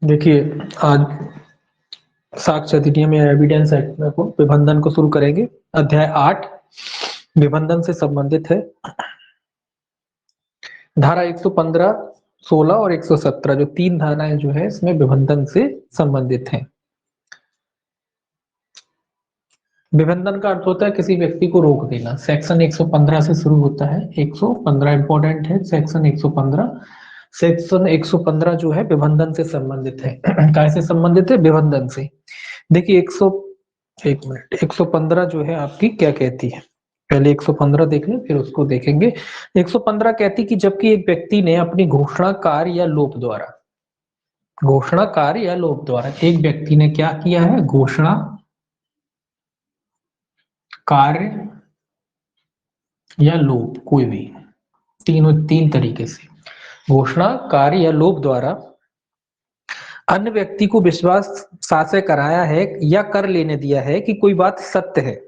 देखिए, आज साक्ष्य अधिनियम या एविडेंस एक्ट में को विबंधन को शुरू करेंगे। अध्याय 8 विबंधन से संबंधित है। धारा 115, 16 और 117 जो 3 धाराएं जो है इसमें विबंधन से संबंधित हैं। विबंधन का अर्थ होता है किसी व्यक्ति को रोक देना। सेक्शन 115 से शुरू होता है। 115 इंपॉर्टेंट है। सेक्शन 115 जो है विबंधन से संबंधित है। कैसे संबंधित है? विबंधन से। देखिए 115 जो है आपकी क्या कहती है, पहले 115 देख लें फिर उसको देखेंगे। 115 कहती कि जबकि एक व्यक्ति ने अपनी घोषणा कार्य या लोक द्वारा एक व्यक्ति ने क्या किया है? घोषणा कार्य या लोप, कोई भी तीन तरीके से घोषणा कार्य या लोप द्वारा अन्य व्यक्ति को विश्वास साशय कराया है या कर लेने दिया है कि कोई बात सत्य है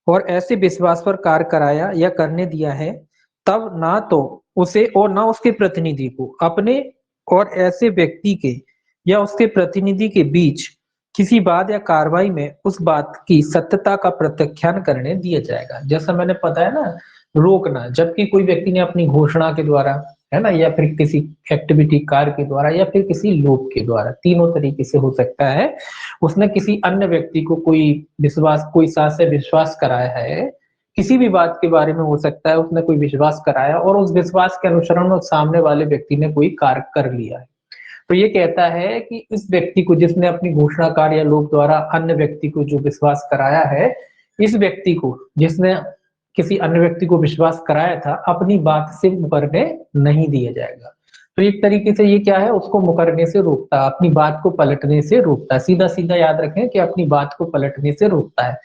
और ऐसे विश्वास पर कार्य कराया या करने दिया है, तब ना तो उसे और ना उसके प्रतिनिधि को अपने और ऐसे व्यक्ति के या उसके प्रतिनिधि के बीच किसी बात या कार्रवाई में उस बात की सत्यता का प्रत्याख्यान करने दिया जाएगा। जैसा मैंने बताया ना, रोकना, जबकि कोई व्यक्ति ने अपनी घोषणा के द्वारा, है ना, या फिर किसी एक्टिविटी कार्य के द्वारा या फिर किसी लोक के द्वारा, तीनों तरीके से हो सकता है, उसने किसी अन्य व्यक्ति को कोई साशय विश्वास कराया है, किसी भी बात के बारे में हो सकता है, उसने कोई विश्वास कराया और उस विश्वास के अनुसरण उस सामने वाले व्यक्ति ने कोई कार्य कर लिया है। तो ये कहता है कि इस व्यक्ति को, जिसने अपनी घोषणा कार्य या लोक द्वारा अन्य व्यक्ति को जो विश्वास कराया है, इस व्यक्ति को, जिसने किसी अन्य व्यक्ति को विश्वास कराया था, अपनी बात से मुकरने नहीं दिया जाएगा। तो एक तरीके से ये क्या है, उसको मुकरने से रोकता है, अपनी बात को पलटने से रोकता है। सीधा सीधा याद रखें कि अपनी बात को पलटने से रोकता है।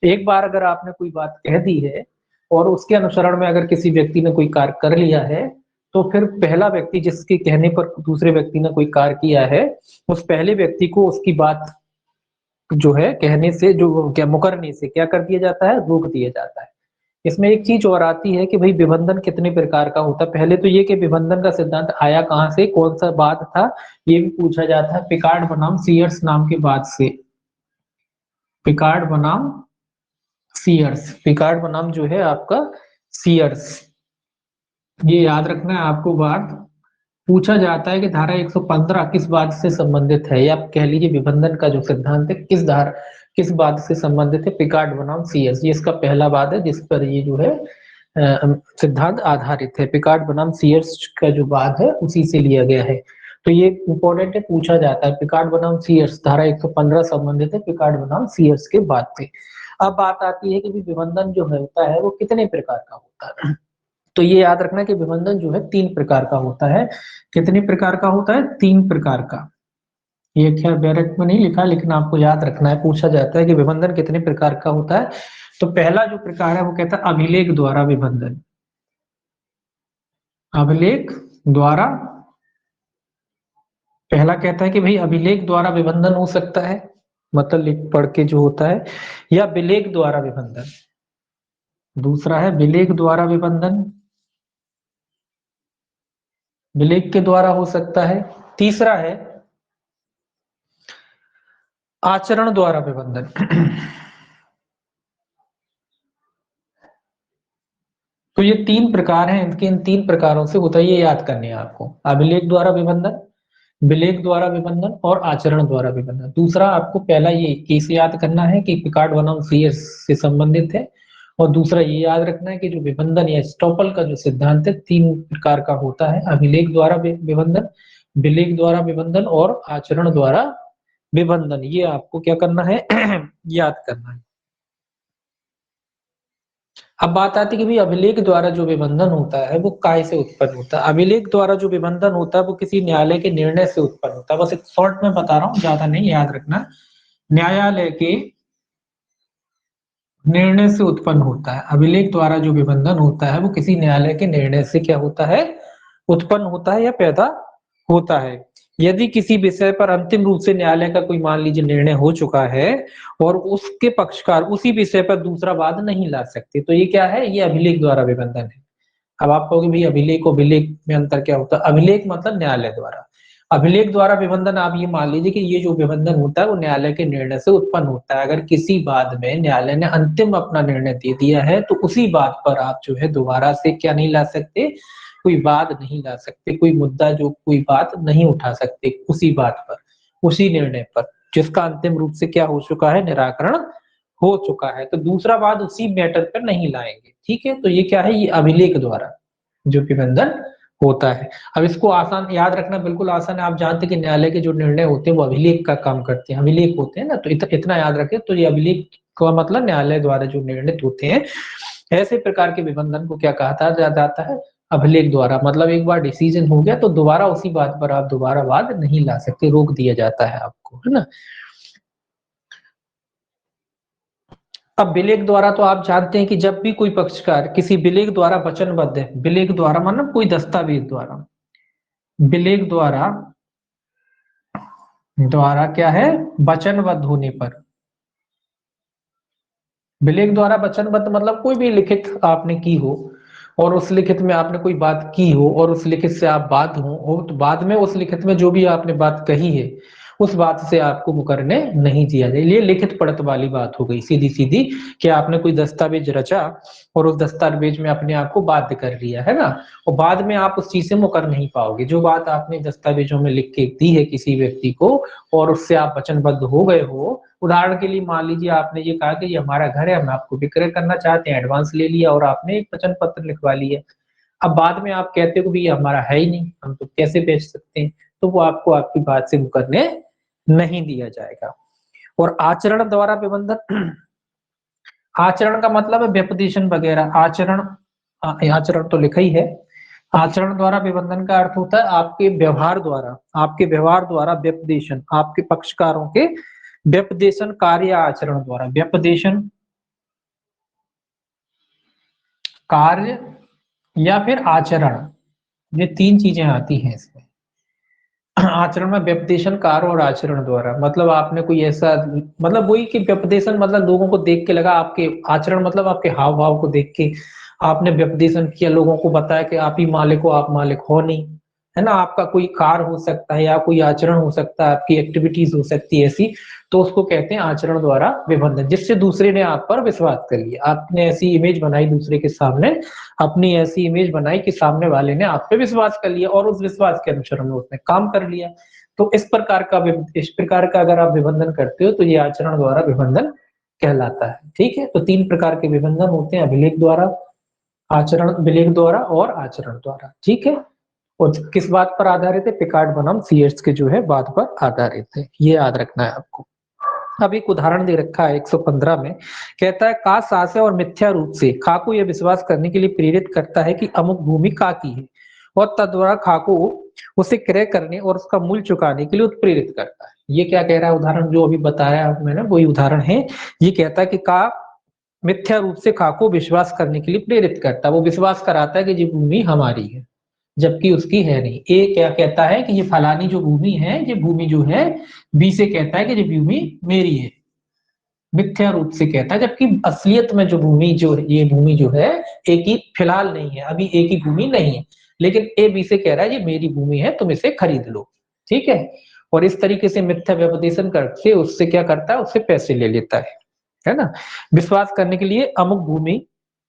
एक बार अगर आपने कोई बात कह दी है और उसके अनुसरण में अगर किसी व्यक्ति ने कोई कार्य कर लिया है, तो फिर पहला व्यक्ति जिसके कहने पर दूसरे व्यक्ति ने कोई कार्य किया है, उस पहले व्यक्ति को उसकी बात जो है कहने से, जो क्या मुकरने से क्या कर दिया जाता है? रोक दिया जाता है। इसमें एक चीज और आती है कि भाई विबंधन कितने प्रकार का होता है। पहले तो ये कि विबंधन का सिद्धांत आया कहां से, कौन सा बात था, ये भी पूछा जाता है। पिकार्ड बनाम सीयर्स नाम के बाद से, पिकार्ड बनाम पिकार्ड बनाम जो है आपका सीयर्स, ये याद रखना है आपको। बात पूछा जाता है कि धारा 115 किस बात से संबंधित है, या आप कह लीजिए विबंधन का जो सिद्धांत है किस बात से संबंधित है। पिकार्ड बनाम सीयर्स, ये इसका पहला बात है जिस पर ये जो है सिद्धांत आधारित है। पिकार्ड बनाम सीयर्स का जो बात है उसी से लिया गया है। तो ये इंपॉर्टेंट है, पूछा जाता है। पिकार्ड बनाम सीयर्स धारा 115 संबंधित है पिकार्ड बनाम सीयर्स के बात से। अब बात आती है कि विबंधन जो होता है वो कितने प्रकार का होता है। तो ये याद रखना कि विबंधन जो है 3 प्रकार का होता है। कितने प्रकार का होता है? 3 प्रकार का। ये क्या बैरक में नहीं लिखा, लेकिन आपको याद रखना है, पूछा जाता है कि विबंधन कितने प्रकार का होता है। तो पहला जो प्रकार है वो कहता है अभिलेख द्वारा विबंधन। अभिलेख द्वारा, पहला कहता है कि भाई अभिलेख द्वारा विबंधन हो सकता है, मतलब लिख पढ़ के जो होता है, या विलेख द्वारा विबंधन। दूसरा है विलेख द्वारा विबंधन, विलेख के द्वारा हो सकता है। तीसरा है आचरण द्वारा विबंधन। तो ये 3 प्रकार हैं, इनके इन 3 प्रकारों से होता है, ये याद करने हैं आपको। अभिलेख द्वारा विबंधन, विलेख द्वारा विबंधन और आचरण द्वारा विबंधन। दूसरा आपको पहला ये केस याद करना है कि पिकार्ड बनाम सीयर्स से संबंधित है, और दूसरा ये याद रखना है कि जो विबंधन या स्टॉपल का जो सिद्धांत है 3 प्रकार का होता है। अभिलेख द्वारा विबंधन, विलेख द्वारा विबंधन और आचरण द्वारा विबंधन। ये आपको क्या करना है? याद करना है। अब बात आती है कि भाई अभिलेख द्वारा जो विबंधन होता है वो काय से उत्पन्न होता है। अभिलेख द्वारा जो विबंधन होता है वो किसी न्यायालय के निर्णय से उत्पन्न होता है। बस एक शॉर्ट में बता रहा हूँ, ज्यादा नहीं, याद रखना। न्यायालय के निर्णय से उत्पन्न होता है। अभिलेख द्वारा जो विबंधन होता है वो किसी न्यायालय के निर्णय से क्या होता है? उत्पन्न होता है या पैदा होता है। यदि किसी विषय पर अंतिम रूप से न्यायालय का कोई, मान लीजिए, निर्णय हो चुका है और उसके पक्षकार उसी विषय पर दूसरा वाद नहीं ला सकते, तो ये क्या है? ये अभिलेख द्वारा विबंधन है। अब आप कहोगे भाई अभिलेख और विलेख में अंतर क्या होता है? अभिलेख मतलब न्यायालय द्वारा, अभिलेख द्वारा विबंधन, आप ये मान लीजिए कि ये जो विबंधन होता है वो न्यायालय के निर्णय से उत्पन्न होता है। अगर किसी बात में न्यायालय ने अंतिम अपना निर्णय दे दिया है तो उसी बात पर आप जो है दोबारा से क्या नहीं ला सकते, कोई बात नहीं ला सकते, कोई मुद्दा जो कोई बात नहीं उठा सकते उसी बात पर, उसी निर्णय पर जिसका अंतिम रूप से क्या हो चुका है, निराकरण हो चुका है। तो दूसरा बात उसी मैटर पर नहीं लाएंगे। ठीक है, तो ये क्या है, ये अभिलेख द्वारा जो विबंधन होता है। अब इसको आसान याद रखना बिल्कुल आसान है। आप जानते हैं कि न्यायालय के जो निर्णय होते हैं वो अभिलेख का काम करते हैं, अभिलेख होते हैं ना, तो इतना याद रखें। तो ये अभिलेख का मतलब न्यायालय द्वारा जो निर्णय होते हैं, ऐसे प्रकार के विबंधन को क्या कहा जाता है, अभिलेख द्वारा। मतलब एक बार डिसीजन हो गया तो दोबारा उसी बात पर आप दोबारा वाद नहीं ला सकते, रोक दिया जाता है आपको, है ना। अब विलेख द्वारा तो आप जानते हैं कि जब भी कोई पक्षकार किसी विलेख द्वारा वचनबद्ध है, विलेख द्वारा मतलब कोई दस्तावेज द्वारा, विलेख द्वारा द्वारा क्या है, वचनबद्ध होने पर, विलेख द्वारा वचनबद्ध मतलब कोई भी लिखित आपने की हो और उस लिखित में आपने कोई बात की हो और उस लिखित से आप बात हो तो बाद में उस लिखित में जो भी आपने बात कही है उस बात से आपको मुकरने नहीं दिया जाए। ये लिखित पढ़त वाली बात हो गई सीधी सीधी, कि आपने कोई दस्तावेज रचा और उस दस्तावेज में अपने आप को बाध्य कर लिया, है ना, और बाद में आप उस चीज से मुकर नहीं पाओगे। जो बात आपने दस्तावेजों में लिख के दी है किसी व्यक्ति को और उससे आप वचनबद्ध हो गए हो, उदाहरण के लिए मान लीजिए आपने ये कहा कि ये हमारा घर है, हम आपको विक्रय करना चाहते हैं, एडवांस ले लिया और आपने एक वचन पत्र लिखवा लिया। अब बाद में आप कहते हो कि ये हमारा है ही नहीं, हम तो कैसे बेच सकते हैं, तो वो आपको आपकी बात से मुकरने नहीं दिया जाएगा। और आचरण द्वारा विबंधन, आचरण का मतलब है व्यपदेशन वगैरह, आचरण, आचरण तो लिखा ही है। आचरण द्वारा विबंधन का अर्थ होता है आपके व्यवहार द्वारा, आपके व्यवहार द्वारा व्यपदेशन, आपके पक्षकारों के व्यपदेशन कार्य आचरण द्वारा, व्यपदेशन कार्य या फिर आचरण, ये तीन चीजें आती हैं इसमें। आचरण में व्यपदेशन कार्य और आचरण द्वारा मतलब आपने कोई ऐसा, मतलब वही कि व्यपदेशन मतलब लोगों को देख के लगा, आपके आचरण मतलब आपके हाव भाव को देख के आपने व्यपदेशन किया, लोगों को बताया कि आप ही मालिक हो, आप मालिक हो नहीं, है ना। आपका कोई कार्य हो सकता है या कोई आचरण हो सकता है, आपकी एक्टिविटीज हो सकती है ऐसी, तो उसको कहते हैं आचरण द्वारा विबंधन, जिससे दूसरे ने आप पर विश्वास कर लिया। आपने ऐसी इमेज बनाई दूसरे के सामने, अपनी ऐसी इमेज बनाई कि सामने वाले ने आप पे विश्वास कर लिया और उस विश्वास के अनुसार में उसने काम कर लिया। तो इस प्रकार का अगर आप विबंधन करते हो तो ये आचरण द्वारा विबंधन कहलाता है। ठीक है, तो तीन प्रकार के विबंधन होते हैं, अभिलेख द्वारा, आचरण, विलेख द्वारा और आचरण द्वारा। ठीक है, और किस बात पर आधारित है, पिकार्ड बनाम सीयर्स के जो है बात पर आधारित है, ये याद रखना है आपको। अब एक उदाहरण दे रखा है 115 में, कहता है का सासे और मिथ्या रूप से खा को यह विश्वास करने के लिए प्रेरित करता है कि अमुक भूमि का की है और तद्वारा खा को उसे क्रय करने और उसका मूल्य चुकाने के लिए उत्प्रेरित करता है। ये क्या कह रहा है, उदाहरण जो अभी बताया मैंने वही उदाहरण है। ये कहता है कि का मिथ्या रूप से खा को विश्वास करने के लिए प्रेरित करता है, वो विश्वास कराता है कि ये भूमि हमारी है जबकि उसकी है नहीं। ए क्या कहता है कि ये फलानी जो भूमि है, ये भूमि जो है, बी से कहता है कि ये भूमि मेरी है, मिथ्या रूप से कहता है, जबकि असलियत में जो भूमि जो ये भूमि जो है एक ही फिलहाल नहीं है, अभी एक ही भूमि नहीं है, लेकिन ए बी से कह रहा है ये मेरी भूमि है, तुम इसे खरीद लो। ठीक है, और इस तरीके से मिथ्या व्यपदेशन करके उससे क्या करता है, उससे पैसे ले लेता है ना। विश्वास करने के लिए अमुक भूमि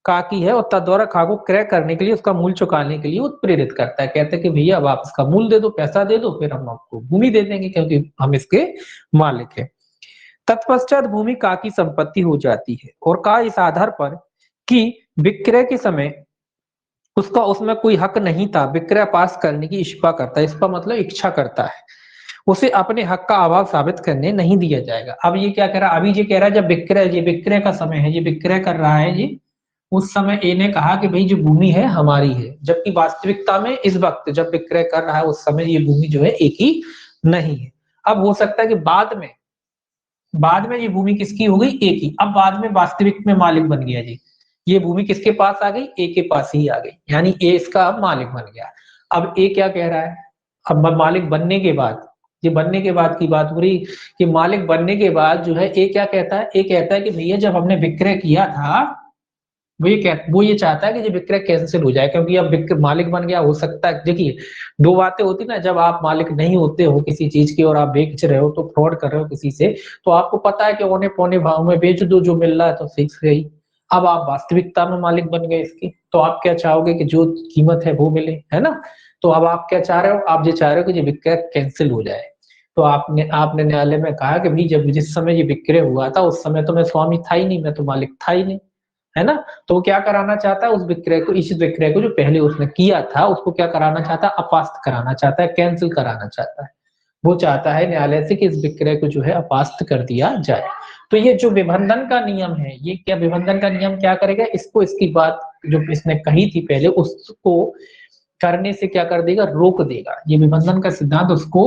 का की है और तद्वारा खा को क्रय करने के लिए उसका मूल्य चुकाने के लिए उत्प्रेरित करता है। कहते हैं कि भैया अब आप इसका मूल्य दे दो, पैसा दे दो, फिर हम आपको भूमि दे देंगे क्योंकि हम इसके मालिक है। तत्पश्चात भूमि का की संपत्ति हो जाती है और का इस आधार पर कि विक्रय के समय उसका उसमें कोई हक नहीं था, विक्रय पास करने की इच्छा करता है, इसका मतलब इच्छा करता है, उसे अपने हक का अभाव साबित करने नहीं दिया जाएगा। अब ये क्या कह रहा है, अभी ये कह रहा है जब विक्रय, ये विक्रय का समय है, ये विक्रय कर रहा है, ये उस समय ए ने कहा कि भाई जो भूमि है हमारी है, जबकि वास्तविकता में इस वक्त जब विक्रय कर रहा है उस समय ये भूमि जो है एक ही नहीं है। अब हो सकता है कि बाद में ये भूमि किसकी हो गई, ए की, अब बाद में वास्तविक में मालिक बन गया जी, ये भूमि किसके पास आ गई, ए के पास ही आ गई, यानी ए इसका अब मालिक बन गया। अब ए क्या कह रहा है, अब मालिक बनने के बाद, ये बनने के बाद की बात हो रही कि मालिक बनने के बाद जो है ए क्या कहता है, ए कहता है कि भैया जब हमने विक्रय किया था वो ये चाहता है कि ये विक्रय कैंसिल हो जाए, क्योंकि अब मालिक बन गया। हो सकता है, देखिए दो बातें होती ना, जब आप मालिक नहीं होते हो किसी चीज की और आप बेच रहे हो तो फ्रॉड कर रहे हो किसी से, तो आपको पता है कि औने पौने भाव में बेच दो, जो मिल रहा है तो फिक्स गई। अब आप वास्तविकता में मालिक बन गए इसकी, तो आप क्या चाहोगे कि जो कीमत है वो मिले, है ना। तो अब आप क्या चाह रहे हो, आप ये चाह रहे हो कि ये विक्रय कैंसिल हो जाए। तो आपने आपने न्यायालय में कहा कि भाई जब जिस समय ये विक्रय हुआ था उस समय तो मैं स्वामी था ही नहीं, मैं तो मालिक था ही नहीं, है ना। तो वो क्या कराना चाहता है, उस विक्रय को, इस विक्रय को जो पहले उसने किया था उसको क्या कराना चाहता है, अपास्त कराना चाहता है, कैंसिल कराना चाहता है। वो चाहता है न्यायालय से कि इस विक्रय को जो है अपास्त कर दिया जाए। तो ये जो विबंधन का नियम है, ये क्या विबंधन का नियम क्या करेगा, इसको, इसकी बात जो इसने कही थी पहले उसको करने से क्या कर देगा, रोक देगा। ये विबंधन का सिद्धांत उसको,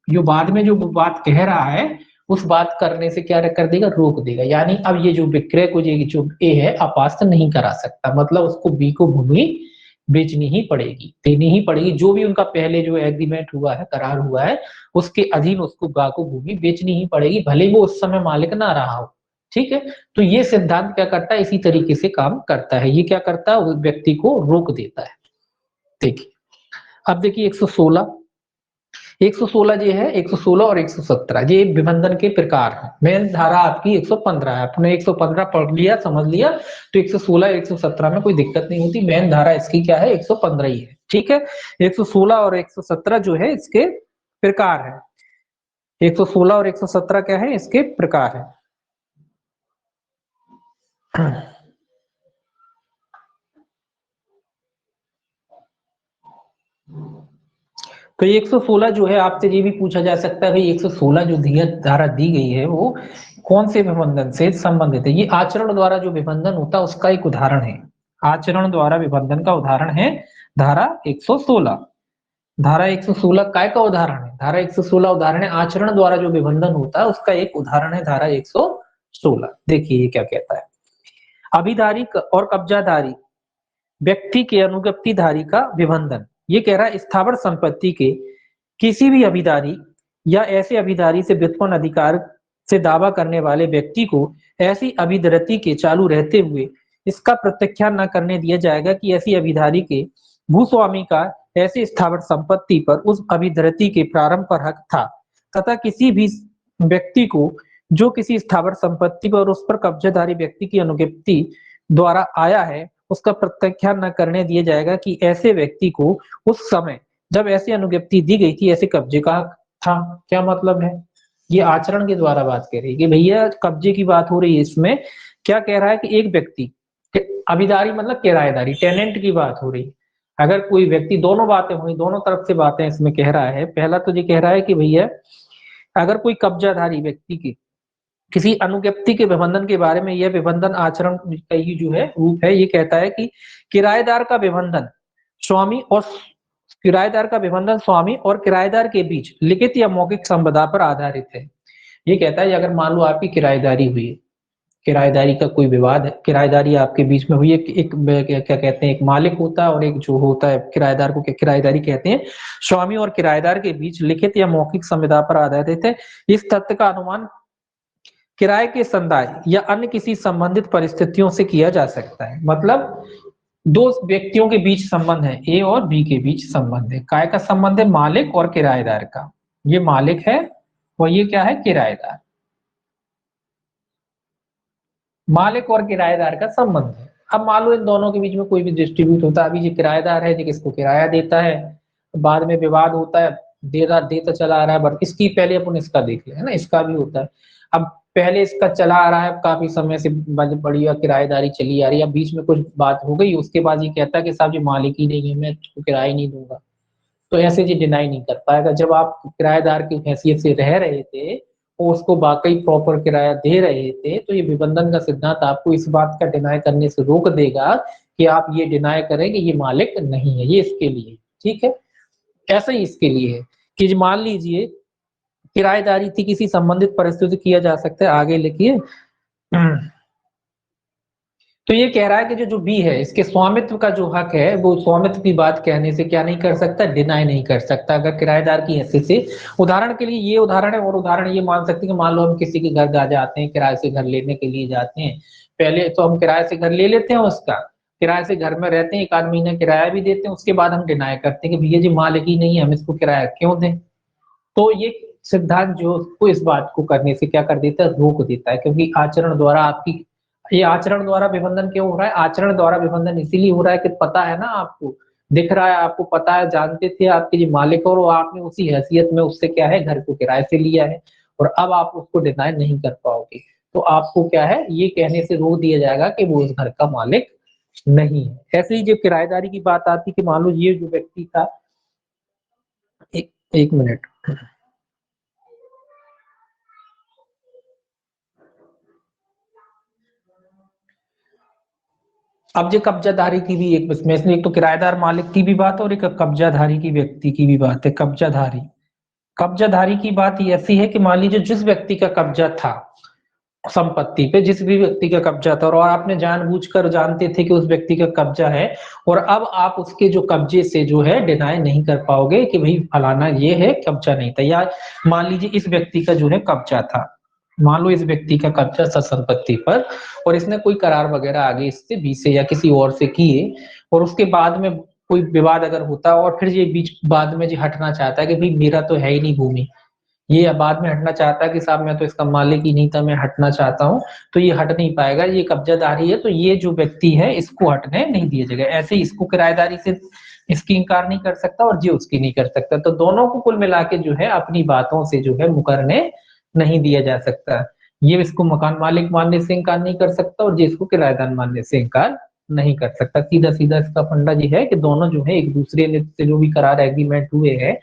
जो बाद में जो बात कह रहा है उस बात करने से क्या कर देगा, रोक देगा। यानी अब ये जो विक्रय को जो ए है अपास्त नहीं करा सकता, मतलब उसको बी को भूमि बेचनी ही पड़ेगी, देनी ही पड़ेगी। जो भी उनका पहले जो एग्रीमेंट हुआ है, करार हुआ है, उसके अधीन उसको गा को भूमि बेचनी ही पड़ेगी, भले वो उस समय मालिक ना रहा हो। ठीक है। तो ये सिद्धांत क्या करता है, इसी तरीके से काम करता है। ये क्या करता है, उस व्यक्ति को रोक देता है। देखिए, अब देखिए 116, 116 ये है, 116 और 117 ये विबंधन के प्रकार है। मेन धारा आपकी 115 है, आपने 115 पढ़ लिया, समझ लिया, तो 116 117 में कोई दिक्कत नहीं होती। मेन धारा इसकी क्या है, 115 ही है। ठीक है। 116 और 117 जो है इसके प्रकार है। 116 और 117 क्या है, इसके प्रकार है। तो 116 जो है, आपसे ये भी पूछा जा सकता है भाई 116 जो धारा दी गई है वो कौन से विबंधन से संबंधित है। ये आचरण द्वारा जो विबंधन होता है उसका एक उदाहरण है। आचरण द्वारा विबंधन का उदाहरण है धारा 116। धारा 116 काय का उदाहरण है, धारा 116 उदाहरण है, आचरण द्वारा जो विबंधन होता है उसका एक उदाहरण है धारा 116। देखिए ये क्या कहता है, अभिधारी और कब्जाधारी व्यक्ति के अनुज्ञप्तिधारी का विबंधन। ये कह रहा है स्थावर संपत्ति के किसी भी अभिधारी या ऐसे अभिधारी से व्युत्पन्न अधिकार से दावा करने वाले व्यक्ति को ऐसी अभिधरती के चालू रहते हुए इसका प्रत्याख्यान न करने दिया जाएगा कि ऐसी अभिधारी के भूस्वामी का ऐसी स्थावर संपत्ति पर उस अभिधरती के प्रारंभ पर हक था, तथा किसी भी व्यक्ति को जो किसी स्थावर संपत्ति पर उस पर कब्जाधारी व्यक्ति की अनुज्ञप्ति द्वारा आया है उसका प्रत्याख्यान न करने दिया जाएगा कि ऐसे व्यक्ति को उस समय जब ऐसी अनुज्ञप्ति दी गई थी ऐसे कब्जे का था। क्या मतलब है, ये आचरण के द्वारा बात कर रही है कि भैया कब्जे की बात हो रही है। इसमें क्या कह रहा है कि एक व्यक्ति, अभिदारी मतलब किराएदारी, टेनेंट की बात हो रही है। अगर कोई व्यक्ति, दोनों बातें हुई, दोनों तरफ से बातें इसमें कह रहा है। पहला तो ये कह रहा है कि भैया अगर कोई कब्जाधारी व्यक्ति की किसी अनुज्ञप्ति के विबंधन के बारे में, यह विबंधन आचरण का ही जो है रूप है। ये कहता है कि किराएदार का विबंधन स्वामी और किराएदार का विबंधन स्वामी और किराएदार के बीच लिखित या मौखिक संबंधा पर आधारित है। ये कहता है अगर मान लो आपकी किराएदारी हुई है, किराएदारी का कोई विवाद है, किराएदारी आपके बीच में हुई है, एक क्या कहते हैं, एक मालिक होता है और एक जो होता है किराएदार को क्या किराएदारी कहते हैं। स्वामी और किराएदार के बीच लिखित या मौखिक संविदा पर आधारित है। इस तथ्य का अनुमान किराए के संदाय या अन्य किसी संबंधित परिस्थितियों से किया जा सकता है। मतलब दो व्यक्तियों के बीच संबंध है, ए और बी के बीच संबंध है। काय का संबंध है, मालिक और किराएदार का। ये मालिक है और ये क्या है, किराएदार। मालिक और किराएदार का संबंध है। अब मान लो इन दोनों के बीच में कोई भी डिस्ट्रीब्यूट होता है, अभी ये किराएदार है जो किसको किराया देता है, बाद में विवाद होता है, देता देता चला आ रहा है, बट इसकी पहले अपन इसका देख ले, है ना, इसका भी होता है। अब पहले इसका चला आ रहा है काफी समय से, बढ़िया किराएदारी चली आ रही है, अब बीच में कुछ बात हो गई, उसके बाद ये कहता है कि साहब जी मालिक ही नहीं है, मैं तो किराया नहीं दूंगा। तो ऐसे जी डिनाई नहीं कर पाएगा। जब आप किराएदार की हैसियत से रह रहे थे और उसको वाकई प्रॉपर किराया दे रहे थे, तो ये विबंधन का सिद्धांत आपको इस बात का डिनाई करने से रोक देगा कि आप ये डिनाई करें कि ये मालिक नहीं है। ये इसके लिए, ठीक है। ऐसा ही इसके लिए है कि मान लीजिए किराएदारी थी, किसी संबंधित परिस्थिति किया जा सकता है। आगे लिखिए, तो ये कह रहा है कि जो जो बी है इसके स्वामित्व का जो हक है वो स्वामित्व की बात कहने से क्या नहीं कर सकता, डिनाई नहीं कर सकता अगर किराएदार की हैसियत से। उदाहरण के लिए ये उदाहरण है, और उदाहरण ये मान सकते हैं कि मान लो हम किसी के घर आ जाते हैं, किराए से घर लेने के लिए जाते हैं। पहले तो हम किराए से घर ले लेते हैं, उसका किराए से घर में रहते हैं, 1 आध महीना किराया भी देते हैं, उसके बाद हम डिनाई करते हैं कि भैया जी मालिक ही नहीं है, हम इसको किराया क्यों दें। तो ये सिद्धांत जो उसको इस बात को करने से क्या कर देता है, रोक देता है, क्योंकि आचरण द्वारा आपकी ये आचरण द्वारा विबंधन क्यों हो रहा है, आचरण द्वारा विबंधन इसीलिए हो रहा है कि पता है ना आपको, दिख रहा है आपको, पता है, जानते थे आपके जो मालिक, और वो आपने उसी हैसियत में उससे क्या है, घर को किराए से लिया है, और अब आप उसको डिनाई नहीं कर पाओगे। तो आपको क्या है, ये कहने से रोक दिया जाएगा कि वो उस घर का मालिक नहीं है। ऐसे ही जब किराएदारी की बात आती कि मान लो ये जो व्यक्ति था, एक मिनट, अब जो कब्जाधारी की भी एक इसमें एक तो किराएदार मालिक की भी बात है और एक कब्जाधारी की व्यक्ति की भी बात है। कब्जाधारी, कब्जाधारी की बात ये ऐसी है कि मान लीजिए जिस व्यक्ति का कब्जा था संपत्ति पे, जिस भी व्यक्ति का कब्जा था, और आपने जानबूझकर जानते थे कि उस व्यक्ति का कब्जा है, और अब आप उसके जो कब्जे से जो है डिनाई नहीं कर पाओगे कि भाई फलाना ये है, कब्जा नहीं था। या मान लीजिए इस व्यक्ति का जो है कब्जा था, मान लो इस व्यक्ति का कब्जा था संपत्ति पर, और इसने कोई करार वगैरह आगे इससे बी से या किसी और से किए, और उसके बाद में कोई विवाद अगर होता और फिर ये बीच बाद में जो हटना चाहता है कि भाई मेरा तो है ही नहीं भूमि, ये बाद में हटना चाहता है कि साहब मैं तो इसका मालिक ही नहीं था, मैं हटना चाहता हूँ, तो ये हट नहीं पाएगा, ये कब्जादारी है, तो ये जो व्यक्ति है इसको हटने नहीं दिया जाएगा। ऐसे ही इसको किराएदारी से इसकी इनकार नहीं कर सकता और ये उसकी नहीं कर सकता, तो दोनों को कुल मिला के जो है अपनी बातों से जो है मुकरने नहीं दिया जा सकता। ये इसको मकान मालिक मानने से इनकार नहीं कर सकता और ये इसको किराएदार मानने से इनकार नहीं कर सकता। सीधा सीधा इसका फंडा ये है कि दोनों जो है एक दूसरे से जो भी करार एग्रीमेंट हुए हैं,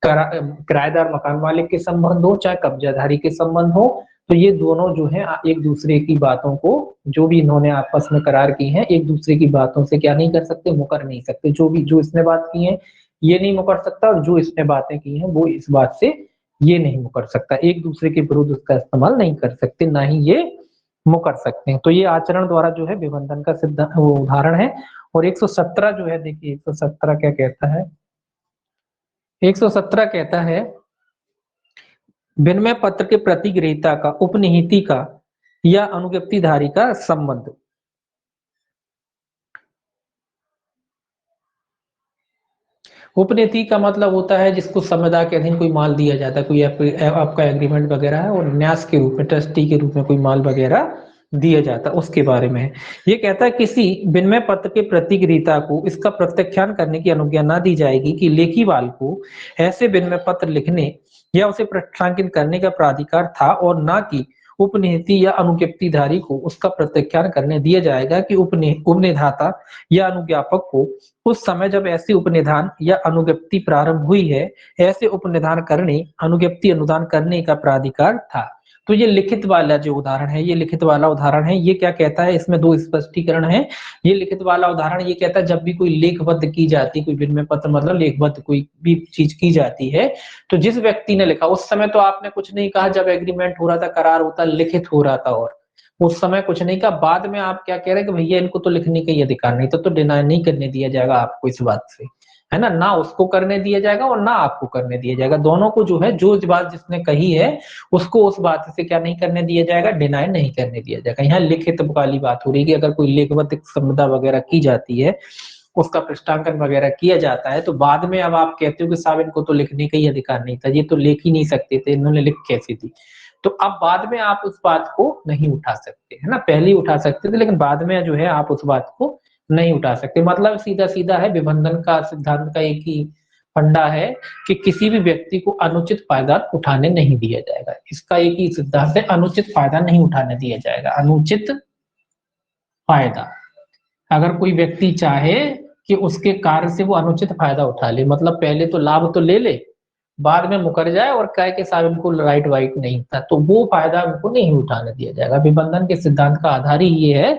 किराएदार मकान मालिक के संबंध हो चाहे कब्जाधारी के संबंध हो, तो ये दोनों जो है एक दूसरे की बातों को, जो भी इन्होंने आपस में करार की है, एक दूसरे की बातों से क्या नहीं कर सकते, मुकर नहीं सकते। जो भी जो इसने बात की है ये नहीं मुकर सकता, और जो इसने बातें की हैं वो इस बात से ये नहीं मुकर सकता, एक दूसरे के विरुद्ध उसका इस्तेमाल नहीं कर सकते, ना ही ये मुकर सकते हैं। तो ये आचरण द्वारा जो है विबंधन का सिद्धांत वो उदाहरण है। और 117 जो है, देखिए 117 क्या कहता है, 117 कहता है विनिमय पत्र के प्रतिग्रहीता का उपनिहिती का या अनुज्ञप्तिधारी का संबंध। उपनीति का मतलब होता है जिसको संविदा के अधीन कोई माल दिया जाता है, कोई आपका एग्रीमेंट वगैरह है और न्यास के रूप में, ट्रस्टी के रूप में कोई माल वगैरह दिया जाता है, उसके बारे में है। ये कहता है किसी विनिमय पत्र के प्रतिग्रहीता को इसका प्रत्याख्यान करने की अनुज्ञा ना दी जाएगी कि लेखीवाल को ऐसे विनिमय पत्र लिखने या उसे प्रश्नांकित करने का प्राधिकार था, और ना कि उपनिहिती या अनुज्ञप्तिधारी को उसका प्रत्याख्यान करने दिया जाएगा कि उपनिधाता या अनुज्ञापक को उस समय जब ऐसी उपनिधान या अनुज्ञप्ति प्रारंभ हुई है, ऐसे उपनिधान करने, अनुज्ञप्ति अनुदान करने का प्राधिकार था। तो ये लिखित वाला जो उदाहरण है, ये लिखित वाला उदाहरण है, ये क्या कहता है, इसमें दो स्पष्टीकरण है। ये लिखित वाला उदाहरण ये कहता है जब भी कोई लेखबद्ध की जाती, कोई विनिमय पत्र मतलब लेखबद्ध कोई भी चीज की जाती है, तो जिस व्यक्ति ने लिखा, उस समय तो आपने कुछ नहीं कहा जब एग्रीमेंट हो रहा था, करार होता, लिखित हो रहा था, और उस समय कुछ नहीं कहा, बाद में आप क्या कह रहे हैं कि भैया इनको तो लिखने का ही अधिकार नहीं था, तो डिनाई नहीं करने दिया जाएगा आपको इस बात से, है ना उसको करने दिया जाएगा और ना आपको करने दिया जाएगा। दोनों को जो है, जो बात जिसने कही है उसको उस बात से क्या नहीं करने दिया जाएगा, डिनाई नहीं करने दिया जाएगा। यहाँ लिखित वाली बात हो रही है कि अगर कोई लेखबद्ध संविदा वगैरह की जाती है, उसका पृष्ठांकन वगैरह किया जाता है, तो बाद में अब आप कहते हो कि साहब इनको तो लिखने का ही अधिकार नहीं था, ये तो लिख ही नहीं सकते थे, इन्होंने लिख कैसे दी, तो अब बाद में आप उस बात को नहीं उठा सकते, है ना। पहले ही उठा सकते थे लेकिन बाद में जो है आप उस बात को नहीं उठा सकते। मतलब सीधा सीधा है, विबंधन का सिद्धांत का एक ही फंडा है कि किसी भी व्यक्ति को अनुचित फायदा उठाने नहीं दिया जाएगा। इसका एक ही सिद्धांत है, अनुचित फायदा नहीं उठाने दिया जाएगा। अनुचित फायदा, अगर कोई व्यक्ति चाहे कि उसके कार्य से वो अनुचित फायदा उठा ले, मतलब पहले तो लाभ तो ले ले, बाद में मुकर जाए और कहे कि साहब इनको राइट वाइट नहीं था, तो वो फायदा उनको नहीं उठाने दिया जाएगा। विबंधन के सिद्धांत का आधार ही ये है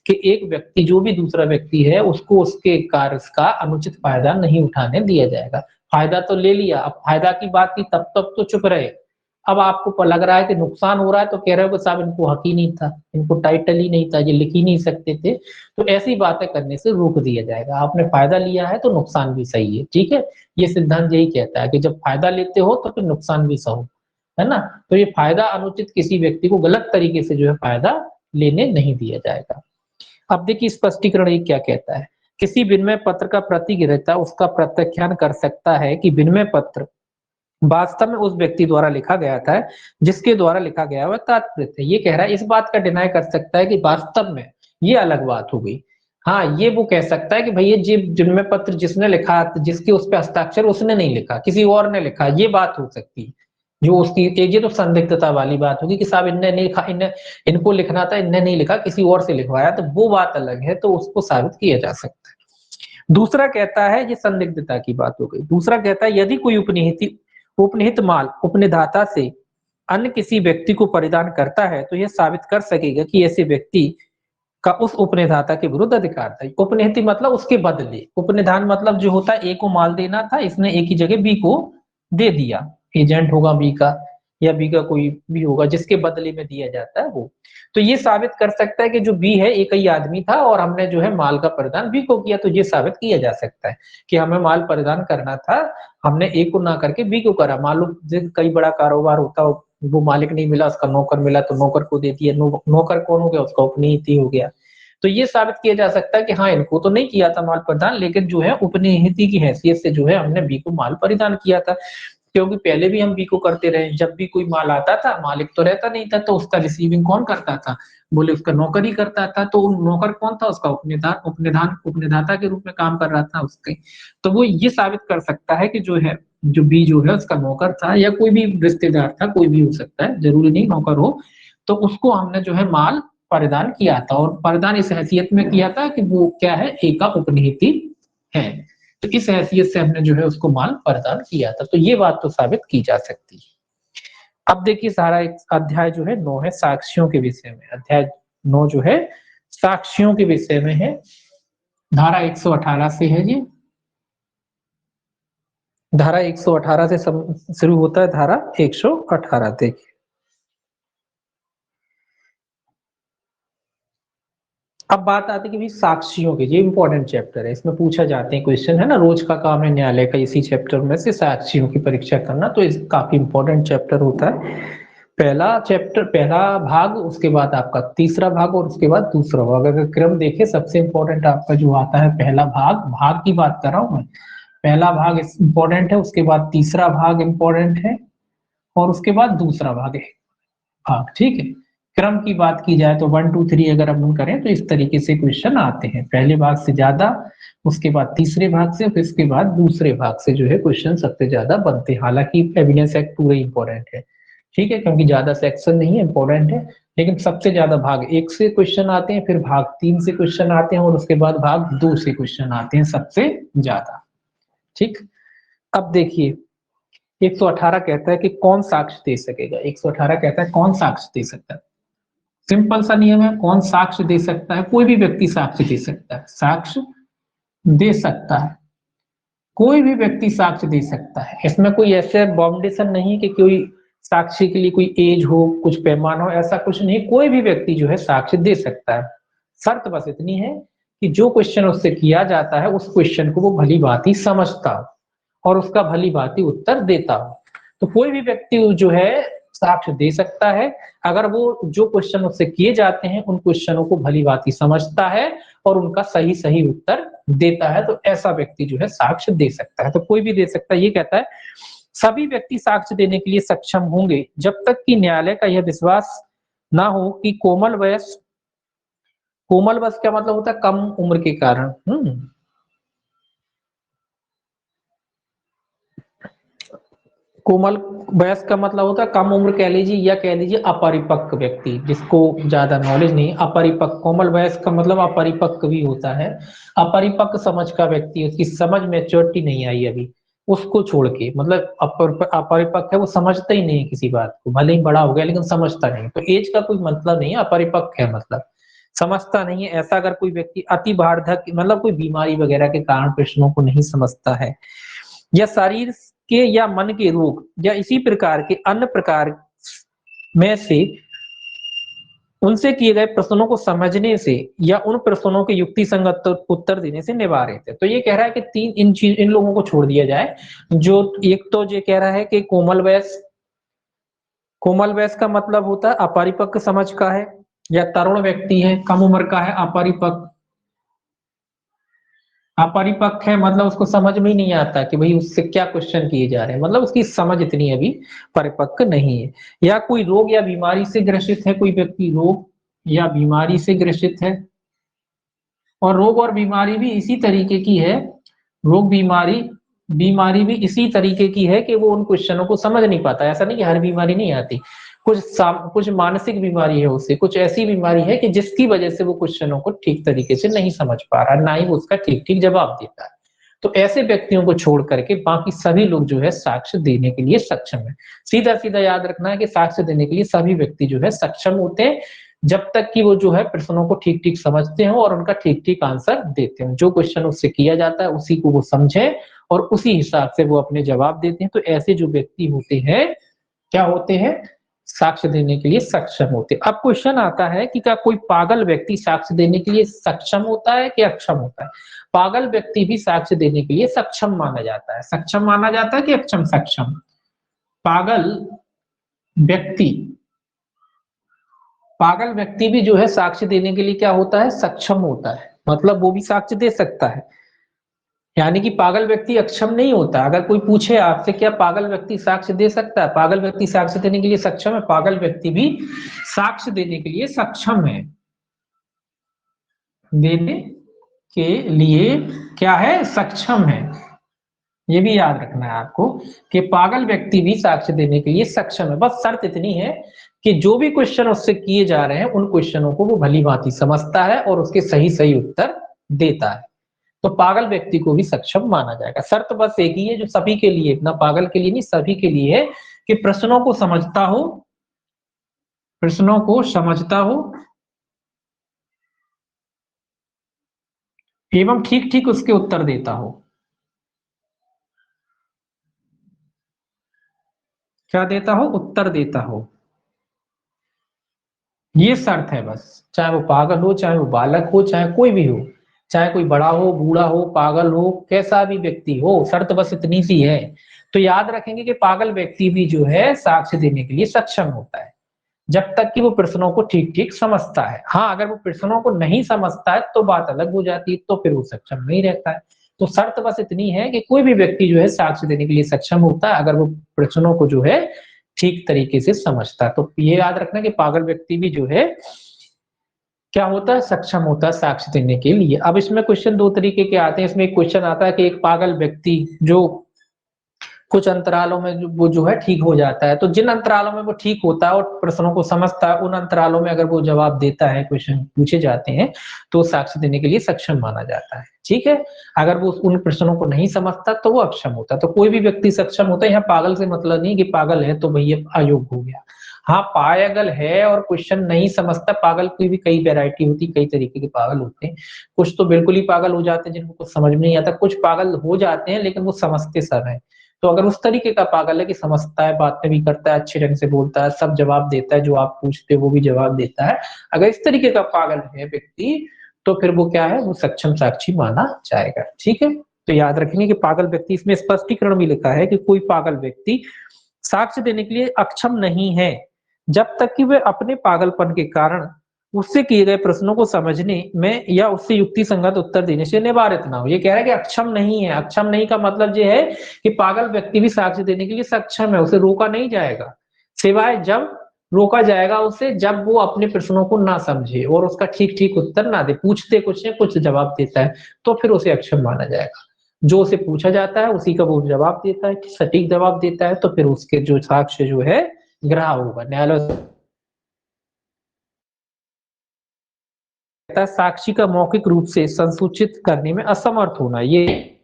कि एक व्यक्ति, जो भी दूसरा व्यक्ति है, उसको उसके कार्य का अनुचित फायदा नहीं उठाने दिया जाएगा। फायदा तो ले लिया, अब फायदा की बात की तब तक तो चुप रहे, अब आपको लग रहा है कि नुकसान हो रहा है तो कह रहे हो कि साहब इनको हक ही नहीं था, इनको टाइटल ही नहीं था, ये लिख ही नहीं सकते थे, तो ऐसी बातें करने से रोक दिया जाएगा। आपने फायदा लिया है तो नुकसान भी सही है, ठीक है। ये सिद्धांत यही कहता है कि जब फायदा लेते हो तो फिर नुकसान भी सहो, है ना। तो ये फायदा अनुचित किसी व्यक्ति को गलत तरीके से जो है फायदा लेने नहीं दिया जाएगा। अब देखिए स्पष्टीकरण ये क्या कहता है, किसी विनिमय पत्र का प्रतिग्रहीता उसका प्रत्याख्यान कर सकता है कि विनिमय पत्र वास्तव में उस व्यक्ति द्वारा लिखा गया था जिसके द्वारा लिखा गया वह तात्पर्य है। ये कह रहा है, इस बात का डिनाई कर सकता है कि वास्तव में, ये अलग बात हो गई। हाँ, ये वो कह सकता है कि भैया ये विनिमय पत्र जिसने लिखा, जिसके उस पे हस्ताक्षर उसने नहीं लिखा, किसी और ने लिखा, ये बात हो सकती है। जो उसकी ये तो संदिग्धता वाली बात होगी कि साहब इनने नहीं लिखा, इनको लिखना था, इनने नहीं लिखा, किसी और से लिखवाया, तो वो बात अलग है, तो उसको साबित किया जा सकता है। दूसरा कहता है, ये संदिग्धता की बात हो गई। दूसरा कहता है, यदि कोई उपनिहित माल उपनिधाता से अन्य किसी व्यक्ति को परिधान करता है तो यह साबित कर सकेगा कि ऐसे व्यक्ति का उस उपनिधाता के विरुद्ध अधिकार था। उपनिहित मतलब उसके बदले, उपनिधान मतलब जो होता है ए को माल देना था, इसने ए की जगह बी को दे दिया, एजेंट होगा बी का या बी का कोई भी होगा जिसके बदले में दिया जाता है वो। तो ये साबित कर सकता है कि जो बी है एक ही आदमी था और हमने जो है माल का परिधान बी को किया, तो ये साबित किया जा सकता है कि हमें माल परिधान करना था, हमने ए को ना करके बी को करा। मान लो कई बड़ा कारोबार होता हो, वो मालिक नहीं मिला, उसका नौकर मिला तो नौकर को दे दिया, नौकर कौन हो गया, उसका उपनिहित ही हो गया। तो ये साबित किया जा सकता है कि हाँ, इनको तो नहीं किया था माल परिधान, लेकिन जो है उपनिहित की हैसियत से जो है हमने बी को माल परिधान किया था, क्योंकि पहले भी हम बी को करते रहे। जब भी कोई माल आता था, मालिक तो रहता नहीं था, तो उसका रिसीविंग कौन करता था, बोले उसका नौकर ही करता था। तो नौकर कौन था, उसका उपनिधाता के रूप में काम कर रहा था उसके। तो वो ये साबित कर सकता है कि जो है, जो बी जो है उसका नौकर था या कोई भी रिश्तेदार था, कोई भी हो सकता है, जरूरी नहीं नौकर हो, तो उसको हमने जो है माल परिधान किया था, और परिधान इस हैसियत में किया था कि वो क्या है, एक का उपनिहित है। तो इस हैसियत से हमने जो है उसको माल प्रदान किया था, तो ये बात तो साबित की जा सकती है। अब देखिए सारा एक अध्याय जो है 9 है साक्ष्यों के विषय में, अध्याय 9 जो है साक्ष्यों के विषय में है। धारा 118 से है ये, धारा 118 से शुरू होता है, धारा 118 देखिए। अब बात आती है कि भाई साक्ष्यों के, ये इंपॉर्टेंट चैप्टर है, इसमें पूछा जाते हैं क्वेश्चन, है ना, रोज का काम है न्यायालय का इसी चैप्टर में से साक्ष्यों की परीक्षा करना, तो इस काफी इंपॉर्टेंट चैप्टर होता है। पहला चैप्टर, पहला भाग, उसके बाद आपका तीसरा भाग और उसके बाद दूसरा भाग। अगर क्रम देखे, सबसे इंपॉर्टेंट आपका जो आता है पहला भाग, भाग की बात कर रहा हूं मैं, पहला भाग इंपॉर्टेंट है, उसके बाद तीसरा भाग इंपॉर्टेंट है, और उसके बाद दूसरा भाग है भाग, ठीक है। क्रम की बात की जाए तो 1 2 3 अगर हम करें तो इस तरीके से क्वेश्चन आते हैं, पहले भाग से ज्यादा, उसके बाद तीसरे भाग से, फिर इसके बाद दूसरे भाग से जो है क्वेश्चन सबसे ज्यादा बनते हैं। हालांकि एविडेंस एक्ट पूरे इंपॉर्टेंट है, ठीक है, क्योंकि ज्यादा सेक्शन नहीं है, इंपॉर्टेंट है, लेकिन सबसे ज्यादा भाग 1 से क्वेश्चन आते हैं, फिर भाग 3 से क्वेश्चन आते हैं, और उसके बाद भाग 2 से क्वेश्चन आते हैं सबसे ज्यादा, ठीक। अब देखिए 118 कहता है कि कौन साक्ष्य दे सकेगा, 118 कहता है कौन साक्ष्य दे सकता है। सिंपल सा नियम है, कौन साक्ष्य दे सकता है, कोई भी व्यक्ति साक्ष्य दे सकता है, साक्ष्य दे सकता है, कोई भी व्यक्ति साक्ष्य दे सकता है। इसमें कोई ऐसे बाउंडेशन नहीं कि कोई साक्षी के लिए कोई एज हो, कुछ पैमाना हो, ऐसा कुछ नहीं, कोई भी व्यक्ति जो है साक्ष्य दे सकता है। शर्त बस इतनी है कि जो क्वेश्चन उससे किया जाता है उस क्वेश्चन को वो भली भांति समझता हो और उसका भली भांति उत्तर देता हो। तो कोई भी व्यक्ति जो है साक्ष्य दे सकता है अगर वो जो क्वेश्चन उससे किए जाते हैं उन क्वेश्चनों को भली भांति समझता है और उनका सही सही उत्तर देता है, तो ऐसा व्यक्ति जो है साक्ष्य दे सकता है। तो कोई भी दे सकता है। ये कहता है सभी व्यक्ति साक्ष्य देने के लिए सक्षम होंगे जब तक कि न्यायालय का यह विश्वास ना हो कि कोमल वयस, कोमल वयस क्या मतलब होता है, कम उम्र के कारण, कोमल वयस्क का मतलब होता है कम उम्र कह लीजिए, या कह लीजिए अपरिपक्व व्यक्ति जिसको ज्यादा नॉलेज नहीं, अपरिपक्व। कोमल वयस्क का मतलब अपरिपक्व भी होता है, अपरिपक्व समझ का व्यक्ति, उसकी समझ मैच्योरिटी नहीं आई अभी, उसको छोड़ के, मतलब अपरिपक्व है, वो समझता ही नहीं किसी बात को, भले ही बड़ा हो गया लेकिन समझता नहीं। तो एज का कोई मतलब नहीं है, अपरिपक्व है मतलब समझता नहीं है। ऐसा अगर कोई व्यक्ति अति वार्धक्य मतलब कोई बीमारी वगैरह के कारण प्रश्नों को नहीं समझता है, या शरीर के या मन के रोग या इसी प्रकार के अन्य प्रकार में से उनसे किए गए प्रश्नों को समझने से या उन प्रश्नों के युक्ति संगत उत्तर देने से निवारित है। तो ये कह रहा है कि इन लोगों को छोड़ दिया जाए। जो एक तो ये कह रहा है कि कोमल वयस का मतलब होता है अपरिपक्व समझ का है, या तरुण व्यक्ति है, कम उम्र का है, अपरिपक्व है मतलब उसको समझ में ही नहीं आता कि भाई उससे क्या क्वेश्चन किए जा रहे हैं, मतलब उसकी समझ इतनी अभी परिपक्व नहीं है। या कोई रोग या बीमारी से ग्रसित है, कोई व्यक्ति रोग या बीमारी से ग्रसित है, और रोग और बीमारी भी इसी तरीके की है, रोग बीमारी भी इसी तरीके की है कि वो उन क्वेश्चनों को समझ नहीं पाता। ऐसा नहीं कि हर बीमारी नहीं आती, कुछ मानसिक बीमारी है उससे, कुछ ऐसी बीमारी है कि जिसकी वजह से वो क्वेश्चनों को ठीक तरीके से नहीं समझ पा रहा, ना ही वो उसका ठीक ठीक जवाब देता है। तो ऐसे व्यक्तियों को छोड़ करके बाकी सभी लोग जो है साक्ष्य देने के लिए सक्षम है। सीधा सीधा याद रखना है कि साक्ष्य देने के लिए सभी व्यक्ति जो है सक्षम होते हैं, जब तक कि वो जो है प्रश्नों को ठीक ठीक समझते हो और उनका ठीक ठीक आंसर देते हो। जो क्वेश्चन उससे किया जाता है उसी को वो समझे और उसी हिसाब से वो अपने जवाब देते हैं। तो ऐसे जो व्यक्ति होते हैं क्या होते हैं, साक्ष्य देने के लिए सक्षम होते हैं। अब क्वेश्चन आता है कि क्या कोई पागल व्यक्ति साक्ष्य देने के लिए सक्षम होता है कि अक्षम होता है? पागल व्यक्ति भी साक्ष्य देने के लिए सक्षम माना जाता है। सक्षम माना जाता है कि अक्षम? सक्षम। पागल व्यक्ति भी जो है साक्ष्य देने के लिए क्या होता है, सक्षम होता है, मतलब वो भी साक्ष्य दे सकता है। यानी कि पागल व्यक्ति अक्षम नहीं होता। अगर कोई पूछे आपसे क्या पागल व्यक्ति साक्ष्य दे सकता है, पागल व्यक्ति साक्ष्य देने के लिए सक्षम है, पागल व्यक्ति भी साक्ष्य देने के लिए सक्षम है। देने के लिए क्या है, सक्षम है। ये भी याद रखना है आपको कि पागल व्यक्ति भी साक्ष्य देने के लिए सक्षम है। बस शर्त इतनी है कि जो भी क्वेश्चन उससे किए जा रहे हैं उन क्वेश्चनों को वो भली भांति समझता है और उसके सही सही उत्तर देता है, तो पागल व्यक्ति को भी सक्षम माना जाएगा। शर्त बस एक ही है जो सभी के लिए, ना पागल के लिए नहीं, सभी के लिए है कि प्रश्नों को समझता हो एवं ठीक ठीक उसके उत्तर देता हो। क्या देता हो, उत्तर देता हो। ये शर्त है बस, चाहे वो पागल हो, चाहे वो बालक हो, चाहे कोई भी हो, चाहे कोई बड़ा हो, बूढ़ा हो, पागल हो, कैसा भी व्यक्ति हो, शर्त बस इतनी सी है। तो याद रखेंगे कि पागल व्यक्ति भी जो है साक्ष्य देने के लिए सक्षम होता है, जब तक कि वो प्रश्नों को ठीक ठीक समझता है। हाँ, अगर वो प्रश्नों को नहीं समझता है तो बात अलग हो जाती है, तो फिर वो सक्षम नहीं रहता है। तो शर्त बस इतनी है कि कोई भी व्यक्ति जो है साक्ष्य देने के लिए सक्षम होता है अगर वो प्रश्नों को जो है ठीक तरीके से समझता है। तो ये याद रखना कि पागल व्यक्ति भी जो है क्या होता है, सक्षम होता है साक्ष्य देने के लिए। अब इसमें क्वेश्चन दो तरीके के आते हैं। इसमें एक क्वेश्चन आता है कि एक पागल व्यक्ति जो कुछ अंतरालों में वो जो है ठीक हो जाता है, तो जिन अंतरालों में वो ठीक होता है और प्रश्नों को समझता है उन अंतरालों में अगर वो जवाब देता है, क्वेश्चन पूछे जाते हैं, तो साक्ष्य देने के लिए सक्षम माना जाता है। ठीक है, अगर वो उन प्रश्नों को नहीं समझता तो वो अक्षम होता है। तो कोई भी व्यक्ति सक्षम होता है। यहाँ पागल से मतलब नहीं कि पागल है तो भैया अयोग्य हो गया। हाँ, पागल है और क्वेश्चन नहीं समझता, पागल की भी कई वैरायटी होती, कई तरीके के पागल होते हैं। कुछ तो बिल्कुल ही पागल हो जाते हैं जिनको कुछ समझ में नहीं आता, कुछ पागल हो जाते हैं लेकिन वो समझते सब है। तो अगर उस तरीके का पागल है कि समझता है, बातें भी करता है, अच्छे ढंग से बोलता है, सब जवाब देता है, जो आप पूछते हो वो भी जवाब देता है, अगर इस तरीके का पागल है व्यक्ति तो फिर वो क्या है, वो सक्षम साक्षी माना जाएगा। ठीक है, तो याद रखेंगे कि पागल व्यक्ति, इसमें स्पष्टीकरण भी लिखा है कि कोई पागल व्यक्ति साक्ष्य देने के लिए अक्षम नहीं है जब तक कि वे अपने पागलपन के कारण उससे किए गए प्रश्नों को समझने में या उससे युक्ति संगत उत्तर देने से निवारित ना हो। ये कह रहा है कि अक्षम नहीं है। अक्षम नहीं का मतलब ये है कि पागल व्यक्ति भी साक्ष्य देने के लिए सक्षम है, उसे रोका नहीं जाएगा, सिवाय जब रोका जाएगा उसे जब वो अपने प्रश्नों को ना समझे और उसका ठीक ठीक उत्तर ना दे। पूछते कुछ है, कुछ जवाब देता है, तो फिर उसे अक्षम माना जाएगा। जो उसे पूछा जाता है उसी का वो जवाब देता है, सटीक जवाब देता है, तो फिर उसके जो साक्ष्य जो है ग्राह्य होगा। न्यायालय साक्षी का मौखिक रूप से संसूचित करने में असमर्थ होना, ये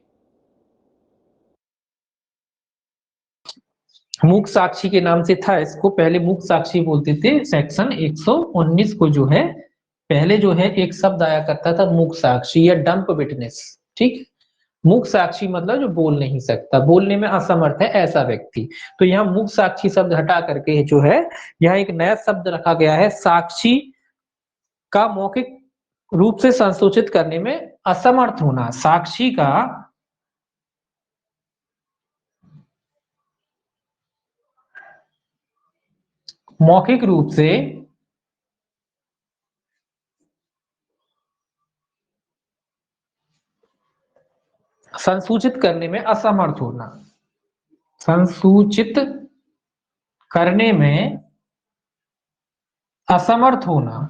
मूक साक्षी के नाम से था। इसको पहले मूक साक्षी बोलते थे। सेक्शन 119 को जो है पहले जो है एक शब्द आया करता था मूक साक्षी या डंप विटनेस। ठीक, मूक साक्षी मतलब जो बोल नहीं सकता, बोलने में असमर्थ है ऐसा व्यक्ति। तो यहाँ मूक साक्षी शब्द हटा करके जो है यहाँ एक नया शब्द रखा गया है, साक्षी का मौखिक रूप से संसूचित करने में असमर्थ होना। साक्षी का मौखिक रूप से संसूचित करने में असमर्थ होना, संसूचित करने में असमर्थ होना,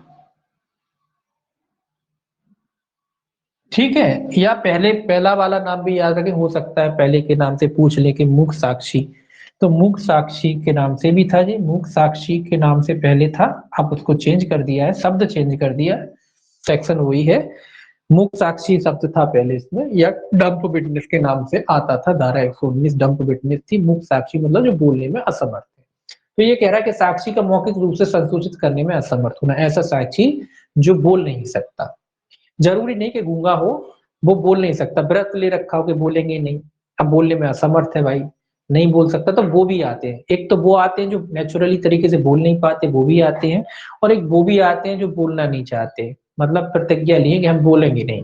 ठीक है। या पहले पहला वाला नाम भी याद रखें, हो सकता है पहले के नाम से पूछ ले कि मूक साक्षी, तो मूक साक्षी के नाम से भी था जी, मूक साक्षी के नाम से पहले था, आप उसको चेंज कर दिया है, शब्द चेंज कर दिया, सेक्शन वही है। मूक साक्षी शब्द था पहले इसमें, या डंप विटनेस के नाम से आता था, धारा 119 डंप विटनेस थी। मूक साक्षी मतलब जो बोलने में असमर्थ है। तो ये कह रहा है कि साक्षी का मौखिक रूप से संसूचित करने में असमर्थ होना, ऐसा साक्षी जो बोल नहीं सकता। जरूरी नहीं कि गूंगा हो, वो बोल नहीं सकता, व्रत ले रखा हो कि बोलेंगे नहीं, अब बोलने में असमर्थ है भाई, नहीं बोल सकता, तो वो भी आते हैं। एक तो वो आते हैं जो नेचुरली तरीके से बोल नहीं पाते, वो भी आते हैं, और एक वो भी आते हैं जो बोलना नहीं चाहते, मतलब प्रतिज्ञा लिए कि हम बोलेंगे नहीं।